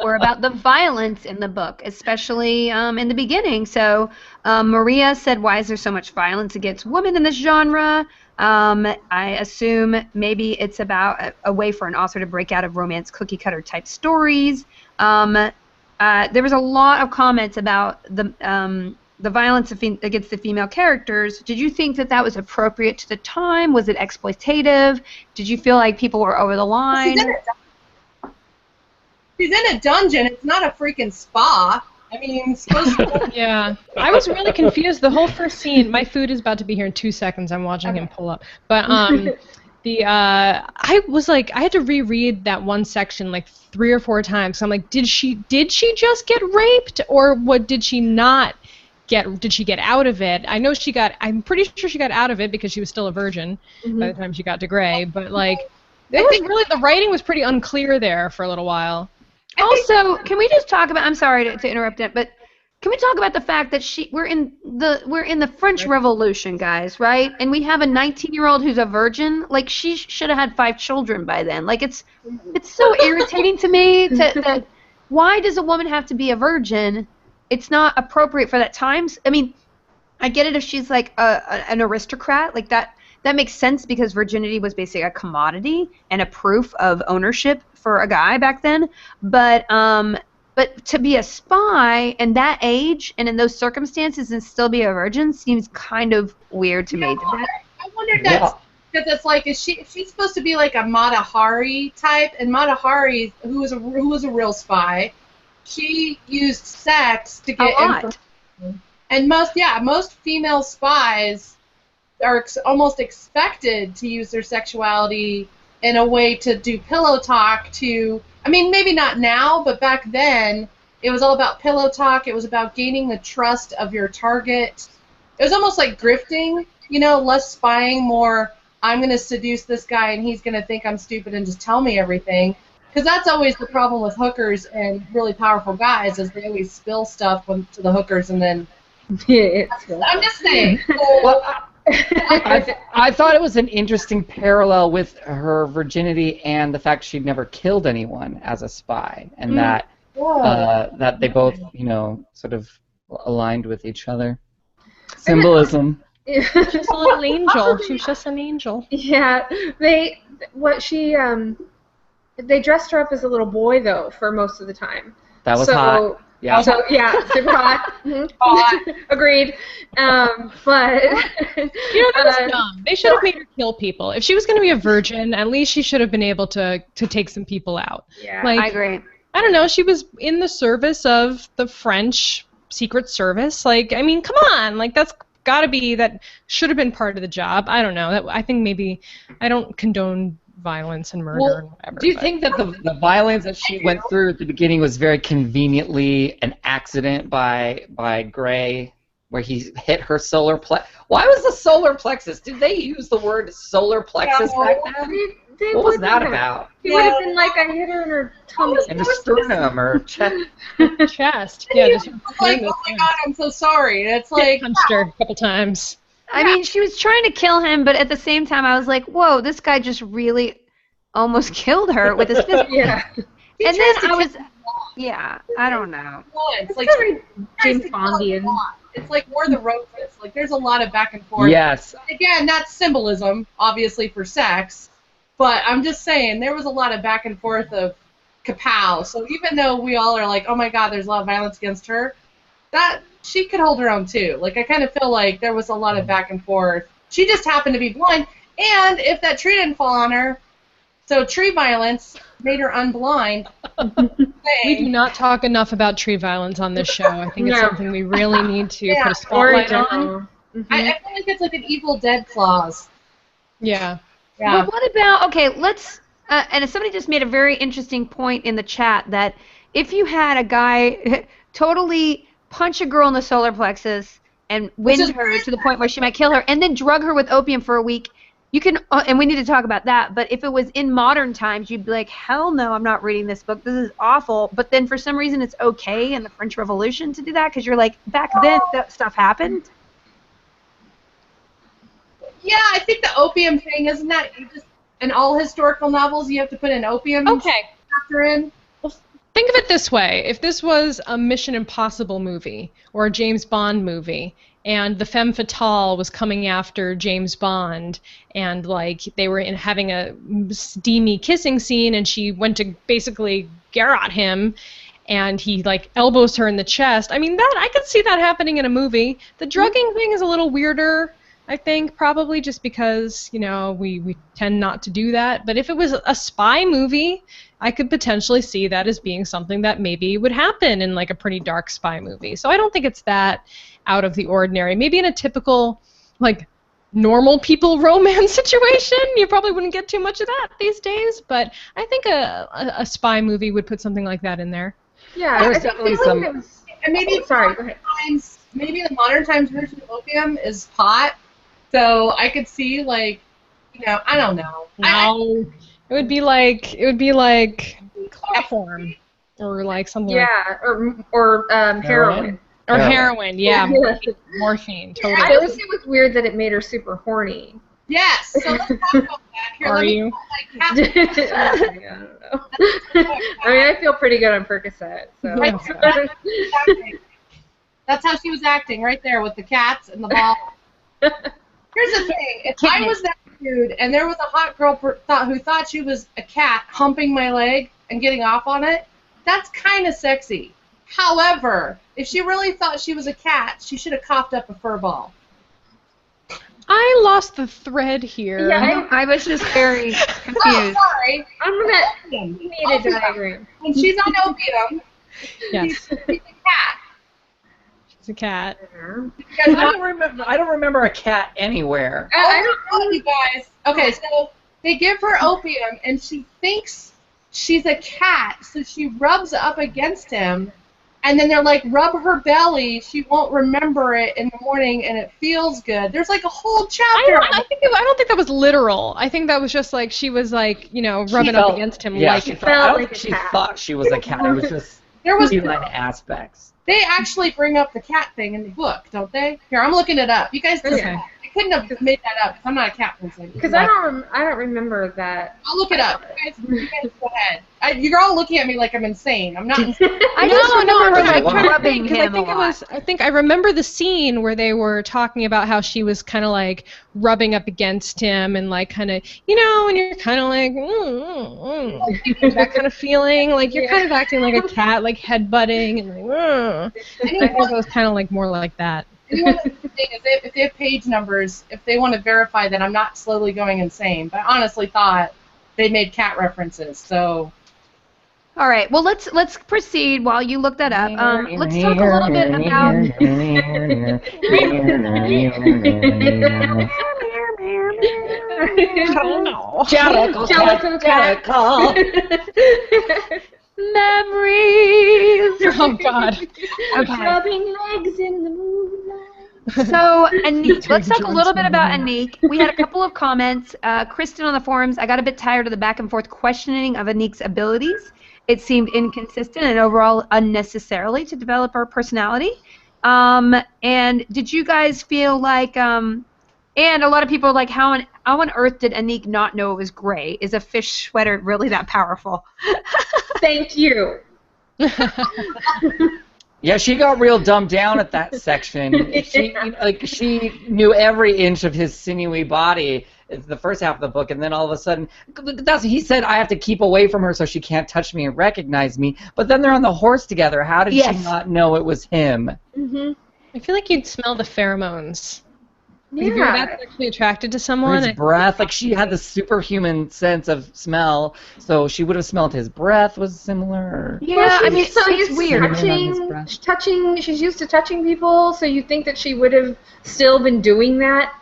were about the violence in the book, especially in the beginning. So Maria said, why is there so much violence against women in this genre? I assume maybe it's about a way for an author to break out of romance cookie-cutter type stories. There was a lot of comments about the violence against the female characters. Did you think that was appropriate to the time? Was it exploitative? Did you feel like people were over the line? She's in a dungeon. It's not a freaking spa. I mean, supposed to. Yeah. I was really confused. The whole first scene, my food is about to be here in 2 seconds. I'm watching him pull up. But I was like, I had to reread that one section like 3 or 4 times. So I'm like, did she just get raped, or what did she not get? Did she get out of it? I'm pretty sure she got out of it because she was still a virgin by the time she got to Grey. But like, the writing was pretty unclear there for a little while. Also, can we just talk about? I'm sorry to interrupt it, but can we talk about the fact that we're in the French Revolution, guys, right? And we have a 19-year-old who's a virgin. Like, she should have had 5 children by then. Like, it's so irritating to me that why does a woman have to be a virgin? It's not appropriate for that times. I mean, I get it if she's like an aristocrat, like that makes sense because virginity was basically a commodity and a proof of ownership for a guy back then. But to be a spy in that age and in those circumstances and still be a virgin seems kind of weird to me. I wondered that because it's like, is she's supposed to be like a Mata Hari type, and Mata Hari, who was a real spy, she used sex to get information. And most female spies are almost expected to use their sexuality in a way to do pillow talk I mean, maybe not now, but back then, it was all about pillow talk. It was about gaining the trust of your target. It was almost like grifting, less spying, more, I'm going to seduce this guy and he's going to think I'm stupid and just tell me everything. Because that's always the problem with hookers and really powerful guys, is they always spill stuff to the hookers and then I'm just saying. Well, I thought it was an interesting parallel with her virginity and the fact she'd never killed anyone as a spy, and that they both, sort of aligned with each other. Symbolism. She's a little angel. She's just an angel. Yeah, they dressed her up as a little boy though for most of the time. That was hot. Yeah. So yeah, super hot. Agreed. But that was dumb. They should have made her kill people. If she was going to be a virgin, at least she should have been able to take some people out. Yeah, I agree. I don't know. She was in the service of the French Secret Service. Like, I mean, come on. Like, that should have been part of the job. I don't know. I think maybe I don't condone violence and murder and whatever. Do you think that the violence that she went through at the beginning was very conveniently an accident by Gray, where he hit her solar plexus? Why was the solar plexus? Did they use the word solar plexus back then? What was that about? It would have been like I hit her in her tummy. In the sternum or chest? Chest. Yeah, just like, oh my god, I'm so sorry. It's like punched her a couple times. I mean, she was trying to kill him, but at the same time, I was like, whoa, this guy just really almost killed her with his fist. Yeah. And then I was, I don't know. It's like very James Bondian. It's like War of the Roses. Like, there's a lot of back and forth. Yes. Again, that's symbolism, obviously, for sex. But I'm just saying, there was a lot of back and forth of kapow. So even though we all are like, oh my god, there's a lot of violence against her, that she could hold her own too. Like, I kind of feel like there was a lot of back and forth. She just happened to be blind, and if that tree didn't fall on her, so tree violence made her unblind. We do not talk enough about tree violence on this show. I think it's something we really need to put a spotlight on. I feel like it's like an Evil Dead clause. Yeah. But what about, okay, let's, and somebody just made a very interesting point in the chat that if you had a guy totally punch a girl in the solar plexus and wind her to the point where she might kill her, and then drug her with opium for a week, you can, and we need to talk about that, but if it was in modern times, you'd be like, hell no, I'm not reading this book, this is awful, but then for some reason it's okay in the French Revolution to do that, because you're like, back then that stuff happened. Yeah, I think the opium thing, isn't that in all historical novels you have to put an opium chapter in? Well, think of it this way. If this was a Mission Impossible movie or a James Bond movie and the femme fatale was coming after James Bond and like they were having a steamy kissing scene and she went to basically garrot him and he like elbows her in the chest, I mean, that I could see that happening in a movie. The drugging thing is a little weirder, I think, probably just because, we tend not to do that. But if it was a spy movie, I could potentially see that as being something that maybe would happen in like a pretty dark spy movie. So I don't think it's that out of the ordinary. Maybe in a typical, like, normal people romance situation, you probably wouldn't get too much of that these days. But I think a spy movie would put something like that in there. Yeah, there's definitely some. And maybe sorry. Go ahead. Maybe the modern times version of opium is pot. So I could see, like, I don't know. No, it would be like chloroform or like something. Yeah, or heroin. Or heroin, yeah. Morphine, totally. I always think it was weird that it made her super horny. Yes. So let's talk about that. Here, Are you? I don't know. I mean, I feel pretty good on Percocet. So. That's how she was acting, right there with the cats and the ball. Here's the thing. If I was that dude and there was a hot girl who thought she was a cat humping my leg and getting off on it, that's kind of sexy. However, if she really thought she was a cat, she should have coughed up a fur ball. I lost the thread here. Yeah, I was just very confused. Oh, sorry. I'm going to need a diagram. When she's on opium, yes. she's a cat. She's a cat. I don't remember a cat anywhere. I don't know, you guys. Okay, so they give her opium, and she thinks she's a cat, so she rubs up against him, and then they're like, rub her belly, she won't remember it in the morning, and it feels good. There's like a whole chapter. I don't think that was literal. I think that was just like she was like, rubbing up against him. Yeah, like she thought she thought she was a cat. It was just. There was feline aspects. They actually bring up the cat thing in the book, don't they? Here, I'm looking it up. You guys, Okay. I couldn't have made that up because I'm not a cat person. Because I don't remember that. I'll look it up. You guys go ahead. You're all looking at me like I'm insane. I'm not insane. I just remember like Wow. rubbing Because him a lot. I think I remember the scene where they were talking about how she was kind of like rubbing up against him and like kind of, you know, and you're kind of like, that kind of feeling, like you're kind of acting like a cat, like headbutting and like, I think it was kind of like more like that. And the other thing is, if they have page numbers, if they want to verify that I'm not slowly going insane, but I honestly thought they made cat references, so. All right. Well, let's proceed while you look that up. Let's talk a little bit about. I don't know. Memories. Oh God. Okay. Rubbing legs in the moonlight. So, Anique, let's talk a little bit about Anique. We had a couple of comments. Kristen on the forums, I got a bit tired of the back and forth questioning of Anique's abilities. It seemed inconsistent and overall unnecessarily to develop her personality. And did you guys feel like, and a lot of people are like, how on earth did Anique not know it was gray? Is a fish sweater really that powerful? Thank you. Yeah, she got real dumbed down at that section. She knew every inch of his sinewy body. It's the first half of the book, and then all of a sudden, he said, I have to keep away from her so she can't touch me and recognize me. But then they're on the horse together. How did she not know it was him? Mm-hmm. I feel like you'd smell the pheromones. Yeah. If you're that sexually attracted to Or someone, his breath, like she had the superhuman sense of smell, so she would have smelled his breath was similar. Yeah, I mean, so it's weird. She's used to touching people, so you think that she would have still been doing that,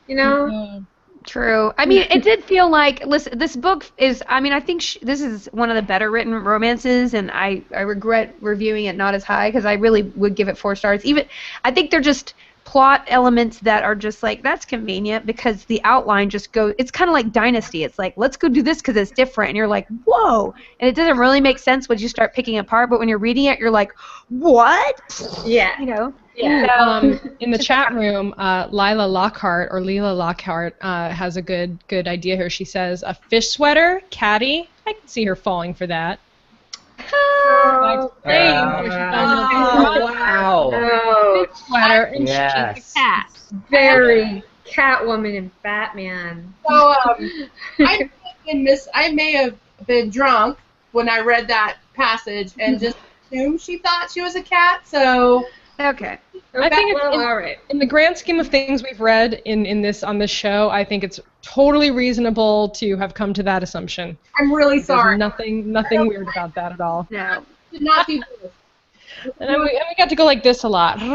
you know? True. I mean, it did feel like, listen, this book is, I mean, I think this is one of the better written romances, and I regret reviewing it not as high, because I really would give it 4 stars. I think they're just plot elements that are just like, that's convenient, because the outline just goes, it's kind of like Dynasty. It's like, let's go do this because it's different, and you're like, whoa, and it doesn't really make sense when you start picking it apart, but when you're reading it, you're like, what? Yeah. You know? Yeah. In the chat room, Leila Lockhart has a good idea here. She says, a fish sweater, catty. I can see her falling for that. Oh, Wow. oh, Fish sweater and Yes. she's a cat. very Catwoman and Batman. So I may have been drunk when I read that passage and just assumed she thought she was a cat. So Okay. I think it's all right. in the grand scheme of things we've read on this show, I think it's totally reasonable to have come to that assumption. I'm really sorry. There's nothing weird about that at all. No. Did not do this. And we got to go like this a lot. We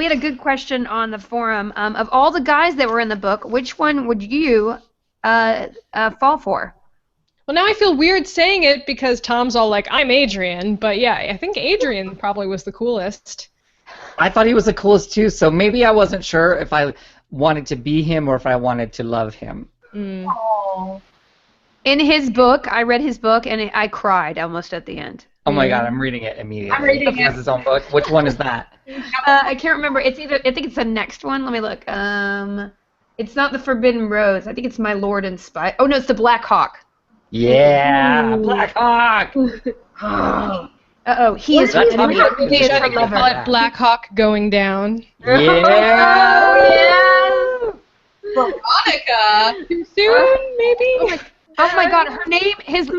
had a good question on the forum. Of all the guys that were in the book, which one would you fall for? Well, now I feel weird saying it because Tom's all like, I'm Adrian, but yeah, I think Adrian probably was the coolest. I thought he was the coolest too, so maybe I wasn't sure if I wanted to be him or if I wanted to love him. Oh. In his book, I read his book, and I cried almost at the end. Oh my god, I'm reading it immediately. I'm reading He has his own book. Which one is that? I can't remember. I think it's the next one. Let me look. It's not the Forbidden Rose. I think it's My Lord and Spy. Oh no, it's the Black Hawk. Yeah, Black Hawk. Uh-oh, he is That's from Tommy. He is Shut from it Call Lover. it Black Hawk going down. Yeah. Veronica. Too soon, maybe? Oh my god, her name, his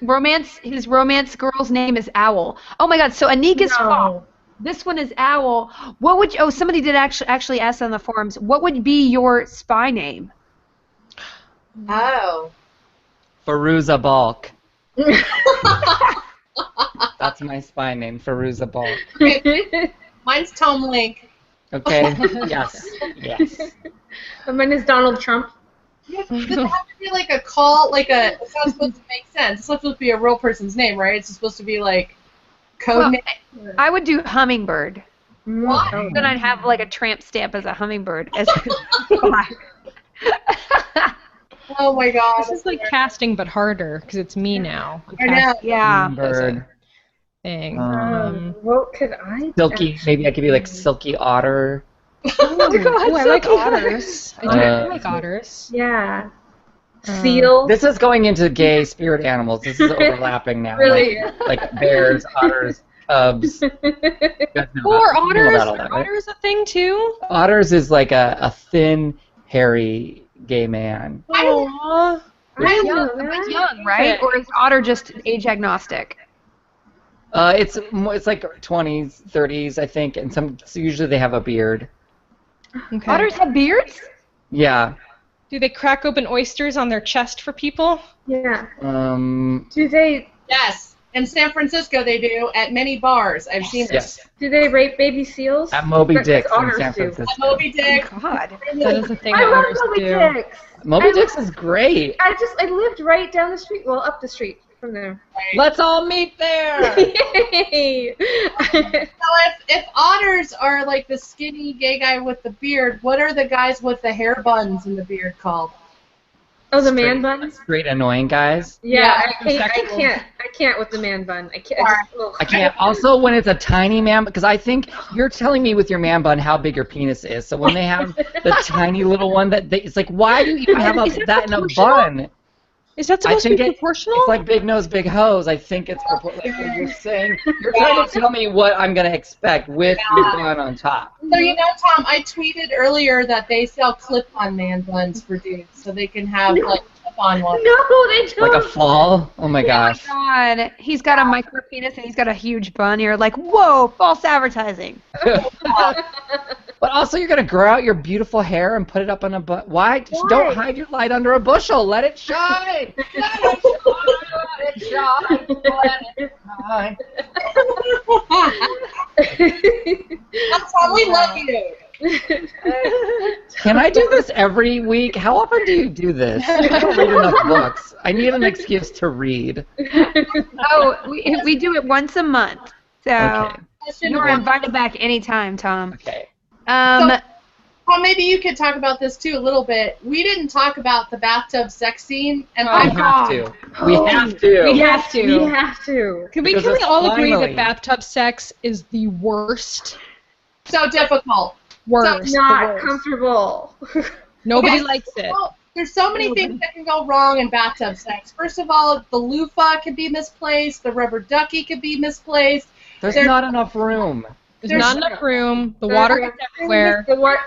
romance girl's name is Owl. Oh my god, so Anique is Fox. This one is Owl. What would somebody did actually ask on the forums, what would be your spy name? Oh. Feruza Balk. That's my spy name, Feruza Balk. Mine's Tom Link. Okay. Yes. Mine is Donald Trump. Does it have to be like a call, it's not supposed to make sense. It's not supposed to be a real person's name, right? It's supposed to be like code name. I would do Hummingbird. Why? Then I'd have like a tramp stamp as a hummingbird. Oh my god. This is like casting, but harder because it's me now. I know. Yeah. Bird. Thing. What could I? Silky. Maybe I could be like Silky Otter. Oh, I like otters. I like otters. Yeah. Seal. This is going into gay spirit animals. This is overlapping now. Really? Like bears, otters, cubs. You guys know Or about- you know otters. about all that, right? Otters a thing too. Otters is like a thin, hairy gay man. Aww. I Young, know but that. young, right? Or is otter just age agnostic? It's like 20s, 30s, I think, and so usually they have a beard. Okay. Otters have beards? Yeah. Do they crack open oysters on their chest for people? Yeah. Um. Do they? Yes. In San Francisco, they do at many bars. I've seen Yes. this. Do they rape baby seals? At Moby That's Dick's in otters San do. Francisco. Moby Dick. God. That is a thing I that love otters Moby do. Dicks. Moby Dick's is great. I lived right down the street. Well, up the street from there. Let's all meet there. Yay! So if otters are like the skinny gay guy with the beard, what are the guys with the hair buns and the beard called? Oh, the man buns. Great annoying guys. Yeah, Yeah, I can't with the man bun. I can't. I can't. Also, when it's a tiny man, because I think you're telling me with your man bun how big your penis is. So when they have the tiny little one, it's like, why do you even have that in a bun? Is that I supposed to think be proportional? It's like big nose, big hose. I think it's like you're saying. You're trying to tell me what I'm gonna expect with your bun on top. So you know, Tom, I tweeted earlier that they sell clip-on man buns for dudes, so they can have like clip-on ones. No, they don't. Like a fall. Oh my gosh. God, he's got a micro penis and he's got a huge bun. You're like, whoa, false advertising. But also, you're gonna grow out your beautiful hair and put it up on a butt. Why? Just don't hide your light under a bushel. Let it shine. Let it shine. Let it shine. Tom, we love you. Can I do this every week? How often do you do this? I don't read enough books. I need an excuse to read. Oh, we do it once a month. So Okay. you're invited back anytime, Tom. Okay. Well, maybe you could talk about this too a little bit. We didn't talk about the bathtub sex scene, and We have to. We have to. We have to. We have to. Can we Because it's all agree finally- that bathtub sex is the worst? so difficult. Worst. the Not worst. comfortable. Nobody Okay, likes it. Well, there's so many things that can go wrong in bathtub sex. First of all, the loofah could be misplaced. The rubber ducky could be misplaced. There's not enough room. There's not enough room. The water gets everywhere.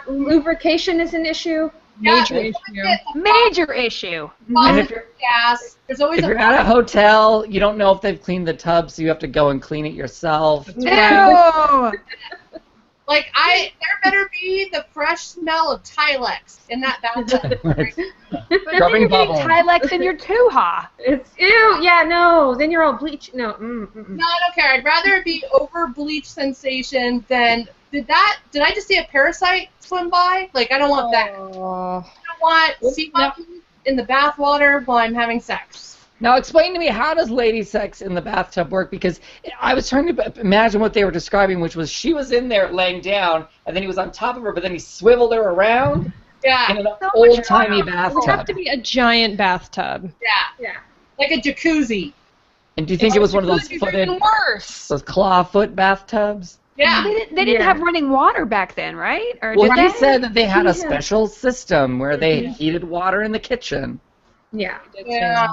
Lubrication is an issue. Major Yeah, issue. Major issue. And if you're gas. There's always If you're at a hotel, you don't know if they've cleaned the tub, so you have to go and clean it yourself. Ew. like there better be the fresh smell of Tilex in that bathtub. But then Rubbing you're getting bubbles. Tilex in your tuha. It's ew. Yeah, no. Then you're all bleached. No. No, I don't care. I'd rather it be over bleach sensation than did I just see a parasite swim by? Like I don't want that. I don't want sea monkeys in the bath water while I'm having sex. Now explain to me, how does lady sex in the bathtub work? Because I was trying to imagine what they were describing, which was she was in there laying down, and then he was on top of her, but then he swiveled her around Yeah. in an old-timey It would have bathtub. to be a giant bathtub. Yeah. Like a jacuzzi. And do you think it was one of those It's footed, even worse. those claw foot bathtubs? Yeah. They didn't have running water back then, right? Or Well, did he they? said that they had a special system where they heated water in the kitchen. Yeah. Yeah.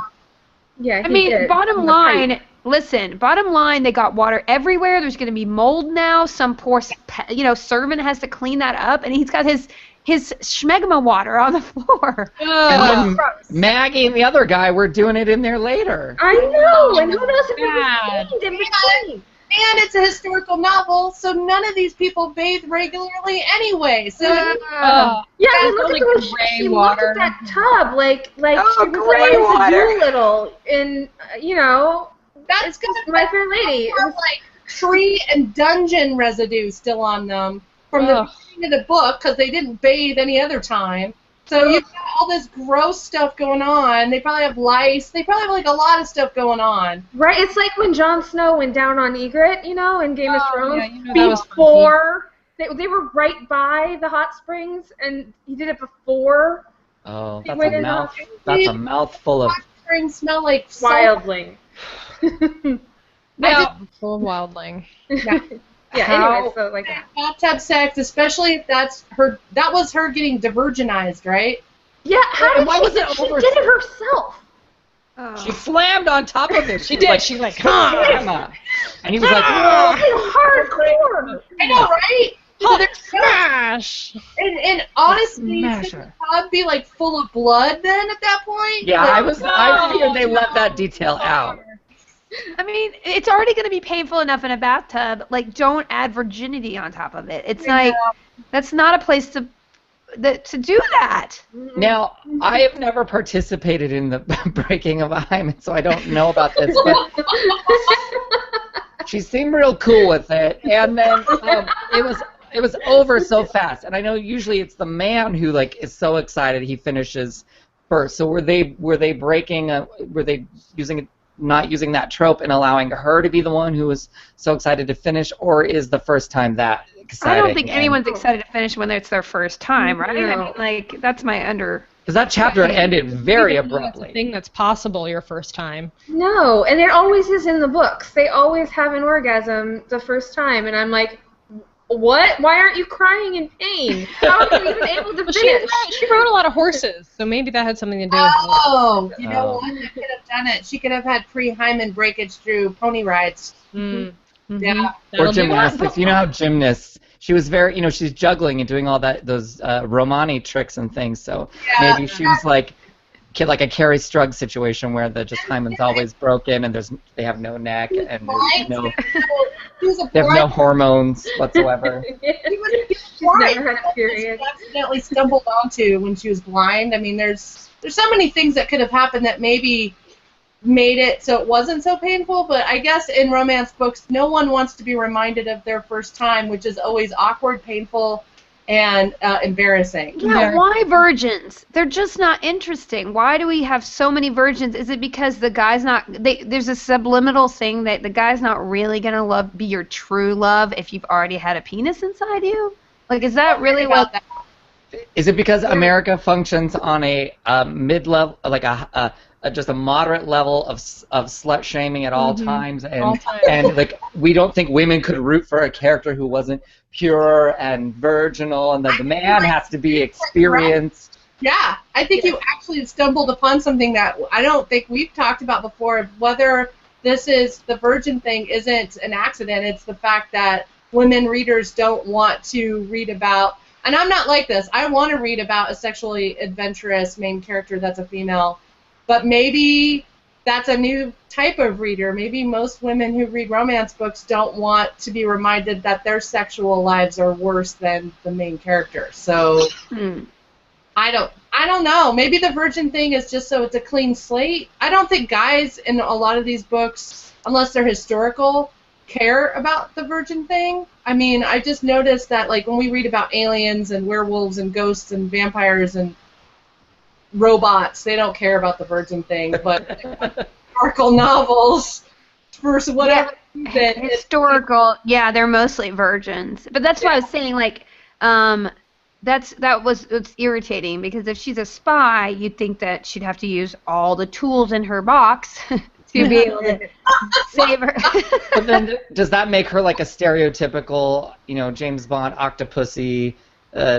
Yeah. I he mean, did. bottom line, listen, bottom line, they got water everywhere. There's going to be mold now. Some poor, servant has to clean that up, and he's got his schmegma water on the floor. And then Maggie and the other guy were doing it in there later. I know. And who knows if Bad. it was cleaned in between? And it's a historical novel, so none of these people bathe regularly anyway. So Yeah, That's and look like at the way gray she water. looked at that tub, like Oh, she was gray like water. Doolittle in, that's it's gonna just My Fair Lady. It have was, like tree and dungeon residue still on them from the beginning of the book because they didn't bathe any other time. So you've got all this gross stuff going on. They probably have lice. They probably have like a lot of stuff going on. right, it's like when Jon Snow went down on Ygritte, in Game of Thrones. yeah, that was Before they were right by the hot springs, and he did it before Oh, She went in off that's a mouthful of... Rings smell like wildling. Now, full of wildling. Yeah. How- Anyway, so like that. bathtub sex, especially if that's her. That was her getting virginized, right? Yeah, how did Why was it she over- did it herself? She slammed on top of it. She did. She like, huh? And he was like, Hardcore. I know, right? Smash! And honestly, Smash should the her. tub be like full of blood then at that point? yeah, Like, I feared they left that detail out. I mean, it's already going to be painful enough in a bathtub. Like, don't add virginity on top of it. It's like, that's not a place to do that. Now, I have never participated in the breaking of a hymen, so I don't know about this, but she seemed real cool with it, and then it was over so fast. And I know usually it's the man who like is so excited he finishes first. So were they breaking? Were they not using that trope and allowing her to be the one who was so excited to finish, or is the first time that exciting? I don't think anyone's excited to finish when it's their first time, right? No. I mean, like, that's my under... Because that chapter ended very That's a abruptly. thing that's possible your first time. No, and it always is in the books. They always have an orgasm the first time, and I'm like, what? Why aren't you crying in pain? How are you even able to Well, finish? she rode a lot of horses, so maybe that had something to do with it. Oh, you know Oh. what? That could have done it. She could have had pre-hymen breakage through pony rides. Mm-hmm. Yeah. Or That'll do it. gymnastics. You know how gymnasts, she was very, she's juggling and doing all those Romani tricks and things, so maybe she was like a Carrie Strug situation where the just hymen's always broken and they have no neck and there's no, She was a they have no blind. hormones whatsoever. She was She's never had a period. She accidentally stumbled onto when she was blind. I mean, there's so many things that could have happened that maybe made it so it wasn't so painful, but I guess in romance books, no one wants to be reminded of their first time, which is always awkward, painful, and embarrassing. Yeah, why virgins? They're just not interesting. Why do we have so many virgins? Is it because the guy's not... there's a subliminal thing that the guy's not really going to be your true love if you've already had a penis inside you? Like, is that really what... Is it because America functions on a mid-level, like just a moderate level of slut shaming at all times, and All times. and like we don't think women could root for a character who wasn't pure and virginal, and that the man has to be experienced. Yeah, I think you actually stumbled upon something that I don't think we've talked about before. Whether this is the virgin thing isn't an accident. It's the fact that women readers don't want to read about, and I'm not like this. I want to read about a sexually adventurous main character that's a female, but maybe that's a new type of reader. Maybe most women who read romance books don't want to be reminded that their sexual lives are worse than the main character. So I don't know. Maybe the virgin thing is just so it's a clean slate. I don't think guys in a lot of these books, unless they're historical, care about the virgin thing. I mean, I just noticed that like when we read about aliens and werewolves and ghosts and vampires and robots, they don't care about the virgin thing. But historical novels, for whatever reason, it's Historical, yeah, they're mostly virgins. But that's why I was saying, like, it's irritating, because if she's a spy, you'd think that she'd have to use all the tools in her box to be able to save her. But then, does that make her like a stereotypical, James Bond octopussy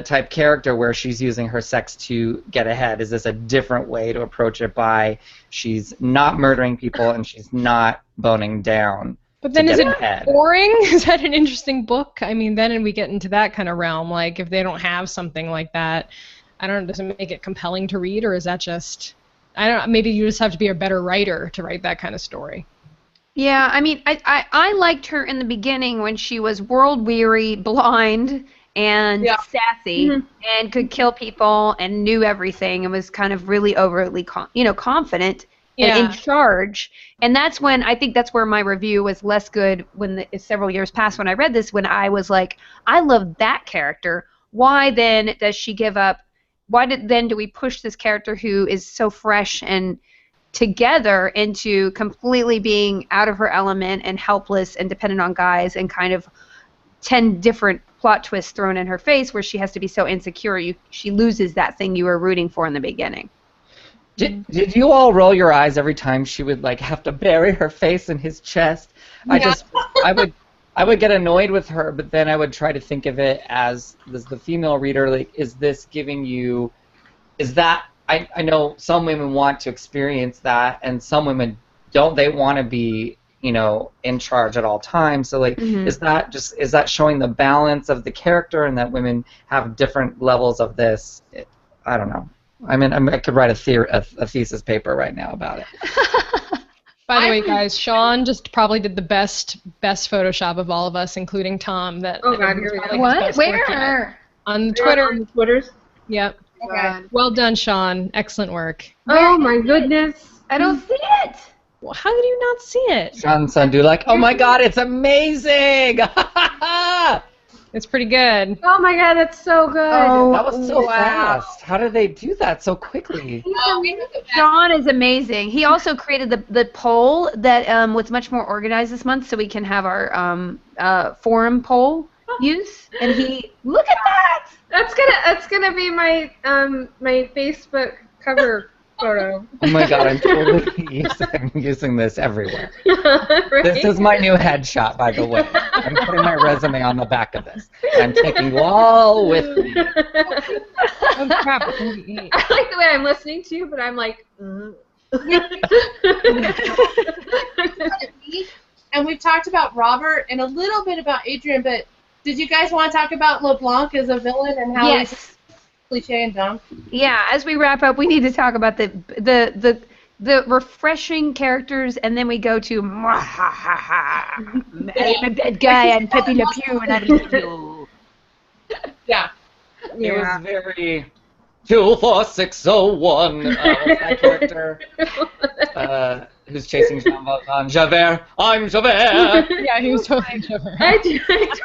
type character where she's using her sex to get ahead? Is this a different way to approach it by she's not murdering people and she's not boning down? But then is it ahead? boring? Is that an interesting book? I mean, then we get into that kind of realm. Like, if they don't have something like that, I don't know, does it make it compelling to read, or is that just, I don't know, maybe you just have to be a better writer to write that kind of story. Yeah, I mean, I liked her in the beginning when she was world-weary, blind, and sassy, and could kill people and knew everything and was kind of really overtly confident and in charge. And that's when, I think that's where my review was less good when several years passed when I read this, when I was like, I love that character. Why then does she give up? Why do we push this character who is so fresh and together into completely being out of her element and helpless and dependent on guys and kind of 10 different plot twists thrown in her face where she has to be so insecure she loses that thing you were rooting for in the beginning. Did you all roll your eyes every time she would like have to bury her face in his chest? Yeah. I would get annoyed with her, but then I would try to think of it as the female reader, like, is this giving you, is that, I know some women want to experience that and some women don't. They want to be, you know, in charge at all times. So like, is that showing the balance of the character and that women have different levels of this? I don't know. I mean, I could write a thesis paper right now about it. By the way, guys, Sean just probably did the best Photoshop of all of us, including Tom. Oh God, here we go. What? Where? On Twitter. On the Twitters. Yep. Okay. Well done, Sean. Excellent work. Oh my goodness. I don't see it. Well, how did you not see it? Sean Sundu, like, oh my God, it's amazing! It's pretty good. Oh my God, that's so good. Oh, That was so fast. How did they do that so quickly? Sean is amazing. He also created the poll that was much more organized this month, so we can have our forum poll use. And he, look at that! That's gonna be my my Facebook cover photo. Oh my God, I'm totally using this everywhere. Right? This is my new headshot, by the way. I'm putting my resume on the back of this. I'm taking you all with me. Oh, crap. I like the way I'm listening to you, but I'm like. And we've talked about Robert and a little bit about Adrian, but did you guys want to talk about LeBlanc as a villain and how he's cliche and dumb? Yeah, as we wrap up, we need to talk about the refreshing characters, and then we go to I'm a bad guy and Pepe Le Pew and I love you. Yeah. It was very 24601. What's that character? Who's chasing Jean Valjean? Javert. I'm Javert. Yeah, he was totally Javert. I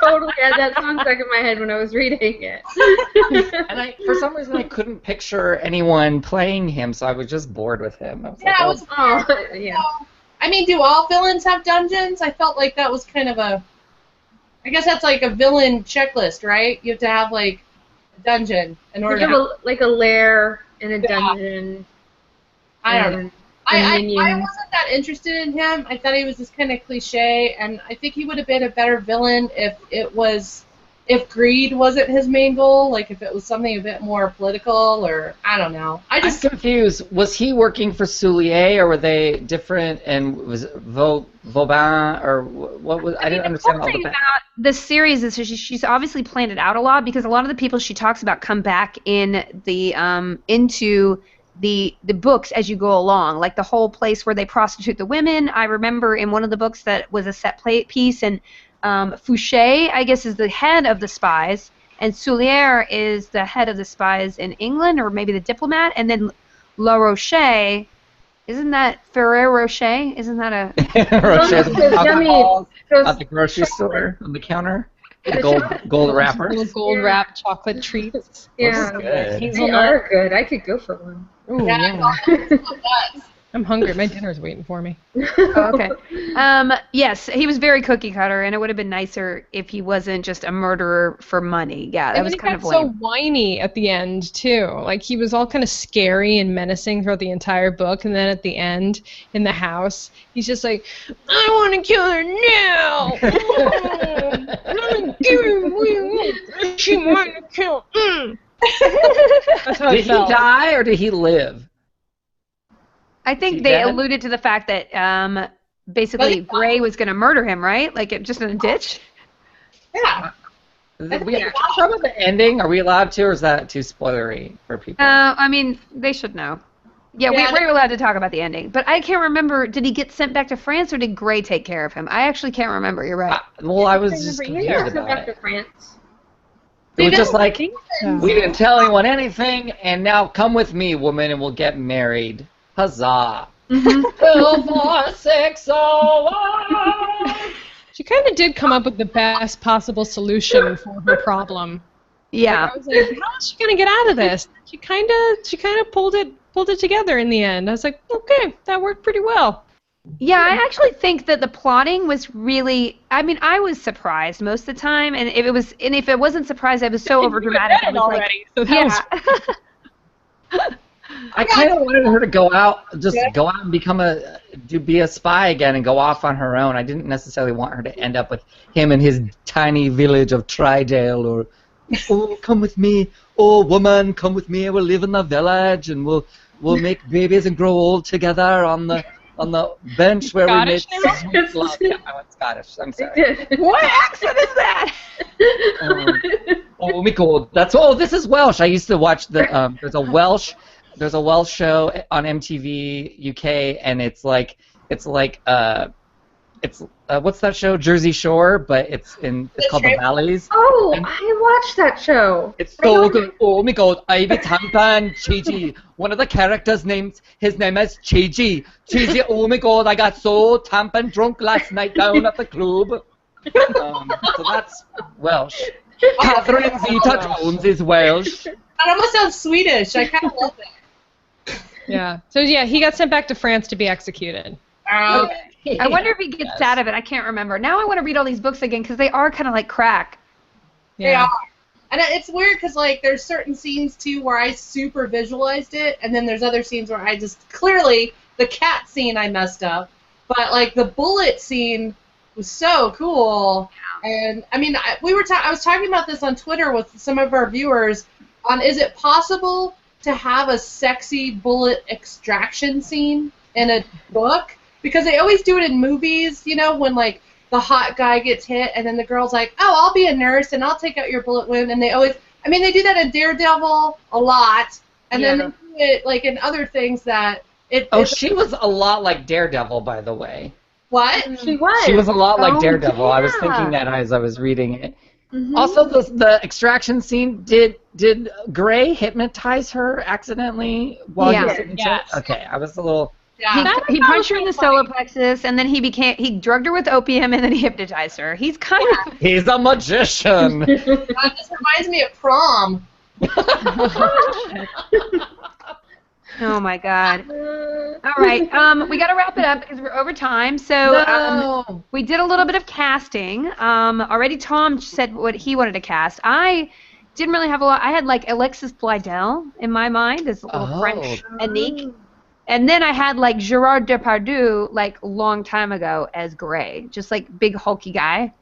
totally had that song stuck in my head when I was reading it. And for some reason, I couldn't picture anyone playing him, so I was just bored with him. I was Yeah, like, it was. Oh, yeah. I mean, do all villains have dungeons? I felt like that was kind of a. I guess that's like a villain checklist, right? You have to have like a dungeon in order. You have like a lair and a dungeon. I don't know. and I minions. wasn't that interested in him. I thought he was just kind of cliche, and I think he would have been a better villain if greed wasn't his main goal. Like if it was something a bit more political, or I don't know. I'm confused. Was he working for Soulier, or were they different? And was Vauban, or what was? I didn't understand all the. About the series is she's obviously planned it out a lot because a lot of the people she talks about come back in the into the books as you go along, like the whole place where they prostitute the women. I remember in one of the books that was a set piece, and Fouché, I guess, is the head of the spies, and Soulier is the head of the spies in England, or maybe the diplomat, and then La Roche, isn't that Ferrero Rocher? Isn't that a Rocher's Those at the grocery store on the counter? The gold wrappers. Little gold wrapped chocolate treats. Yeah, Good. they are good. I could go for one. Ooh, Yeah. yeah. I'm hungry. My dinner's waiting for me. Oh, okay. Yes, he was very cookie cutter, and it would have been nicer if he wasn't just a murderer for money. Yeah, that And was he kind of got so lame. whiny at the end too. Like he was all kind of scary and menacing throughout the entire book, and then at the end in the house, he's just like, "I want to kill her now. She wanted to kill." That's how Did it he felt. die or did he live? I think He they dead? alluded to the fact that basically Gray was going to murder him, right? Like just in a ditch. Yeah. Can we talk about the ending? Are we allowed to, or is that too spoilery for people? I mean, they should know. Yeah, Yeah, we're allowed to talk about the ending, but I can't remember. Did he get sent back to France, or did Gray take care of him? I actually can't remember. You're right. Well, I was just Yeah, confused so about back to it. France. It was just like, so. we didn't tell anyone anything, and now come with me, woman, and we'll get married. Huzzah. 24601. She kind of did come up with the best possible solution for her problem. Yeah. Like, I was like, how is she gonna get out of this? She kind of pulled it together in the end. I was like, okay, that worked pretty well. Yeah, I actually think that the plotting was really. I mean, I was surprised most of the time, and if it wasn't surprised, I was so overdramatic. You It read it was like, already, so that yeah. I kind of wanted her to go out, go out and be a spy again and go off on her own. I didn't necessarily want her to end up with him in his tiny village of Tridale, or, oh, come with me, oh woman, come with me. We'll live in the village and we'll make babies and grow old together on the bench where Scottish we now? make sweet love. Yeah, I went Scottish. I'm sorry. What accent is that? Oh my God! This is Welsh. I used to watch there's a Welsh show on MTV UK, and it's what's that show? Jersey Shore, but it's called the Valleys. Oh, And I watched that show. it's so good. Oh my God! Ivy Tampan Chiji. One of the characters' his name is Chiji. Chiji. Oh my God! I got so tampan drunk last night down at the club. So that's Welsh. Catherine Zeta-Jones is Welsh. That almost sounds Swedish. I kind of love it. Yeah. So yeah, he got sent back to France to be executed. Okay. I wonder if he gets out of it. I can't remember. Now I want to read all these books again because they are kind of like crack. They Yeah. are. And it's weird because, like, there's certain scenes, too, where I super visualized it, and then there's other scenes where I just clearly, the cat scene I messed up, but, like, the bullet scene was so cool. And, I mean, I was talking about this on Twitter with some of our viewers on, is it possible to have a sexy bullet extraction scene in a book? Because they always do it in movies, you know, when, like, the hot guy gets hit, and then the girl's like, oh, I'll be a nurse, and I'll take out your bullet wound, and they always, I mean, they do that in Daredevil a lot, and then they do it, like, in other things that She was a lot like Daredevil, by the way. What? She was. She was a lot like Oh, Daredevil. I was yeah. thinking that as I was reading it. Mhm. Also, the extraction scene, did Gray hypnotize her accidentally while he was Yeah. in Yes. Okay, I was a little... Yeah. He punched her in the solar plexus, and then he drugged her with opium, and then he hypnotized her. He's kind of... He's a magician! God, this reminds me of prom. Oh, my God. All right, we got to wrap it up because we're over time. So No. we did a little bit of casting. Already Tom said what he wanted to cast. I didn't really have a lot. I had, like, Alexis Bledel in my mind as a little French Anique. And then I had, like, Gerard Depardieu, like, long time ago as Gray. Just, like, big hulky guy.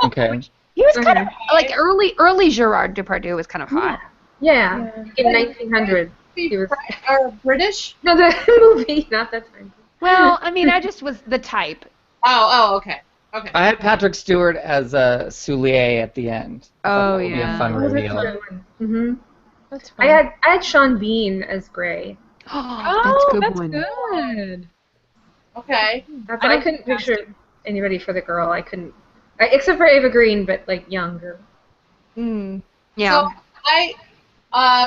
Okay. He was kind of, like, early Gerard Depardieu was kind of hot. Yeah, in 1900. He was- British? No, the movie, not that time. Well, I mean, I just was the type. Oh, okay. Okay. I had Patrick Stewart as Soulier at the end. I thought Oh, that would be yeah. a fun reveal. Mm-hmm. That's I had Sean Bean as Gray. Oh, that's a good one. good. Okay. But I couldn't picture anybody for the girl. I couldn't, except for Ava Green, but like younger. Yeah. So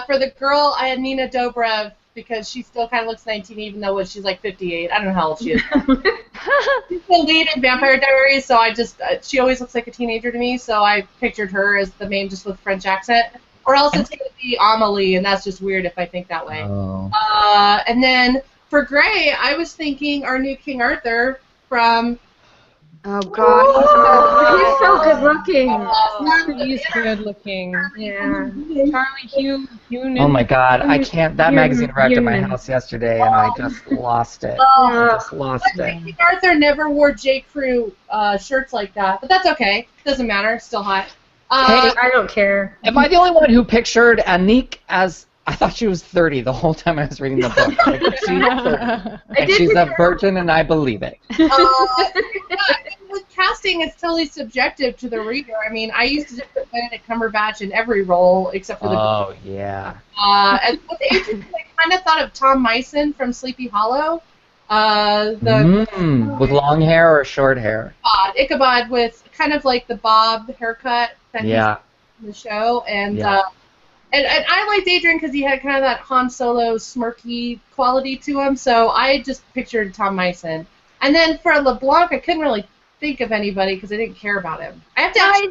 for the girl, I had Nina Dobrev because she still kind of looks 19, even though she's like 58. I don't know how old she is. She's the lead in Vampire Diaries, so she always looks like a teenager to me. So I pictured her as the main, just with French accent. Or else it's going to be Amelie, and that's just weird if I think that way. Oh. And then for Gray, I was thinking our new King Arthur from... Oh, God. He's so good looking. He's good looking. Yeah. Charlie Hunnam. Oh my God, I can't. That magazine arrived at my Human. house yesterday, and I just lost it. I just lost it. King Arthur never wore J. Crew shirts like that, but that's okay. Doesn't matter. Still hot. I don't care. Am I the only one who pictured Anique as... I thought she was 30 the whole time I was reading the book. Like, she's 30. And did she's a picture- virgin, and I believe it. With casting, it's totally subjective to the reader. I mean, I used to just put Benedict Cumberbatch in every role except for the. Oh, yeah. And with ages, I kind of thought of Tom Meissen from Sleepy Hollow. With long hair or short hair? Ichabod with kind of like the bob haircut that Yeah. he's in the show, and Yeah. and I liked Adrian because he had kind of that Han Solo smirky quality to him, so I just pictured Tom Meissen. And then for LeBlanc, I couldn't really think of anybody because I didn't care about him. I have to ask.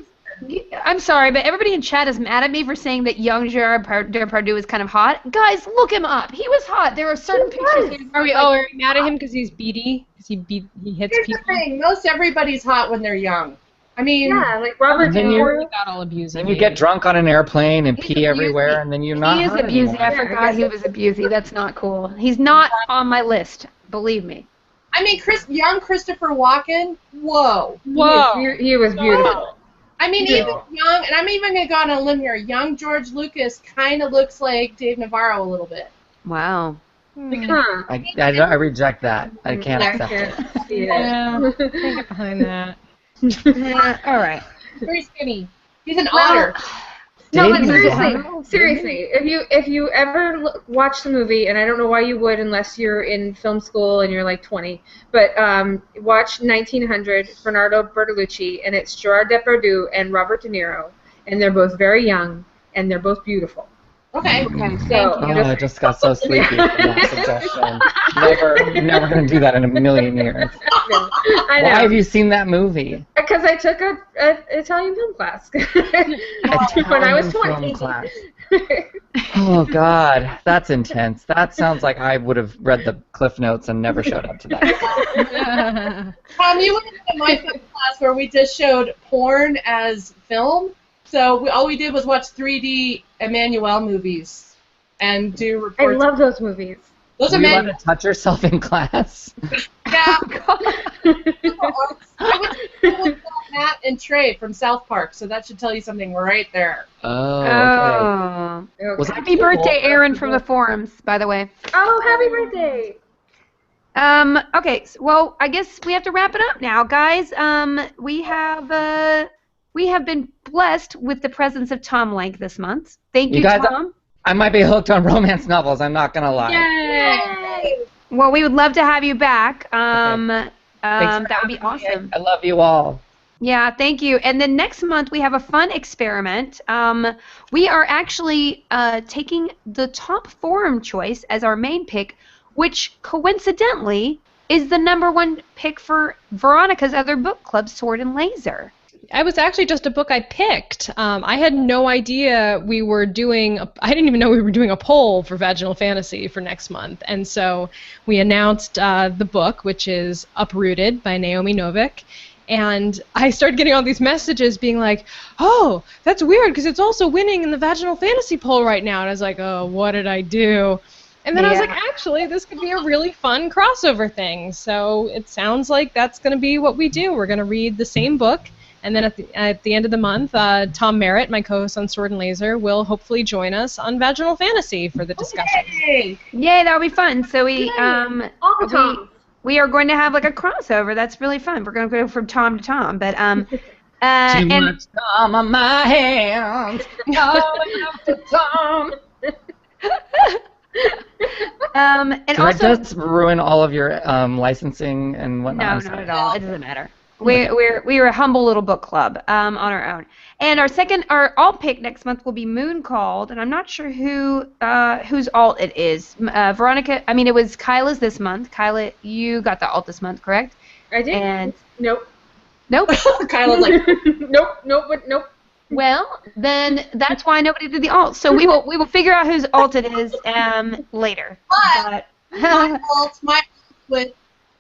I'm sorry, but everybody in chat is mad at me for saying that young Gerard Depardieu is kind of hot. Guys, look him up. He was hot. There are certain pictures. Are we mad at him because he's beady? Because he hits Here's people? the thing. Most everybody's hot when they're young. I mean, Yeah, like Robert De Then you- Niro. He got all abused. Then you get drunk on an airplane and He's pee everywhere, abusey. and then you're not He is hot abusey. anymore. I forgot he was abusey. That's not cool. He's not on my list. Believe me. I mean, young Christopher Walken. Whoa. Whoa. He was beautiful. I mean, Yeah. even young, and I'm even gonna go on a limb here. Young George Lucas kind of looks like Dave Navarro a little bit. Wow. Huh. I reject that. I can't I accept it. can't see it. Yeah, can't get behind that. All right. Very skinny. He's an otter. No, but Dave seriously, Navarro? seriously, if you ever watch the movie, and I don't know why you would unless you're in film school and you're like 20, but watch 1900, Bernardo Bertolucci, and it's Gerard Depardieu and Robert De Niro, and they're both very young, and they're both beautiful. Okay. So Oh, I just got so sleepy from that suggestion. Never gonna do that in a million years. I Why have know, you seen that movie? because I took a Italian film class when I was Italian 20. film class. Oh God, that's intense. That sounds like I would have read the Cliff Notes and never showed up to that. You went to my film class where we just showed porn as film. So all we did was watch 3D Emmanuel movies and do I reports. love those movies. Those Were you allowed Emmanuel. to touch yourself in class? Yeah. I went to Matt and Trey from South Park, so that should tell you something right there. Oh, okay. Oh. Was Okay. that Happy cool? birthday, Aaron from the forums, by the way. Oh, happy birthday! Okay, well, I guess we have to wrap it up now, guys. We have been blessed with the presence of Tom Lank this month. Thank you, You guys- Tom. I might be hooked on romance novels. I'm not gonna lie. Yay! Well, we would love to have you back. Thanks for That would be having me. awesome. I love you all. Yeah, thank you. And then next month we have a fun experiment. We are actually taking the top forum choice as our main pick, which coincidentally is the #1 pick for Veronica's other book club, Sword and Laser. I was actually just a book I picked. I had no idea we were doing. I didn't even know we were doing a poll for Vaginal Fantasy for next month, and so we announced the book, which is Uprooted by Naomi Novik. And I started getting all these messages being like, "Oh, that's weird because it's also winning in the Vaginal Fantasy poll right now." And I was like, "Oh, what did I do?" And then I was like, "Actually, this could be a really fun crossover thing." So it sounds like that's going to be what we do. We're going to read the same book. And then at the end of the month, Tom Merritt, my co-host on Sword and Laser, will hopefully join us on Vaginal Fantasy for the discussion. Hey! Yay, that would be fun. So All the time. we are going to have like a crossover. That's really fun. We're going to go from Tom to Tom, but Too and much time on my hands. Calling out to Tom. and Did also I just ruin all of your licensing and whatnot? no, I'm not sorry. at all. It doesn't matter. We're a humble little book club on our own. And our alt pick next month will be Moon Called, and I'm not sure whose alt it is. Veronica, I mean it was Kyla's this month. Kyla, you got the alt this month, correct? I did. And Nope. nope. Kyla's like, Nope. Well, then that's why nobody did the alt. So we will figure out whose alt it is later. but my alt was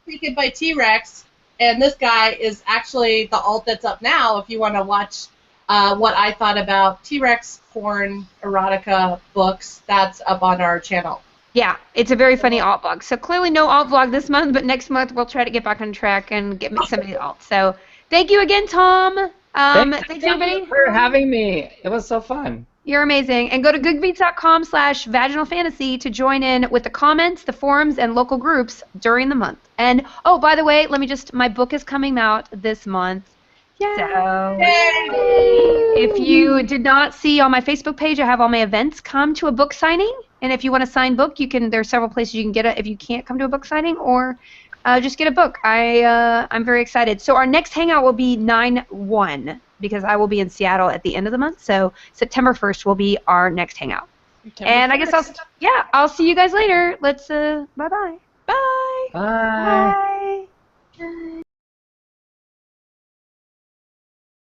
taken by T-Rex, and this guy is actually the alt that's up now if you want to watch what I thought about T-Rex porn erotica books. That's up on our channel. Yeah, it's a very funny alt vlog. So clearly no alt vlog this month, but next month we'll try to get back on track and get some of the alt. So thank you again, Tom. Thanks everybody for having me. It was so fun. You're amazing. And go to goodbeats.com/vaginalfantasy to join in with the comments, the forums, and local groups during the month. And, oh, by the way, my book is coming out this month. Yay! So if you did not see on my Facebook page, I have all my events. Come to a book signing. And if you want a signed book, there are several places you can get it if you can't come to a book signing, or just get a book. I'm very excited. So our next hangout will be 9/1 because I will be in Seattle at the end of the month. So September 1st will be our next hangout. I guess I'll see you guys later. Let's bye-bye. Bye. Bye. Bye.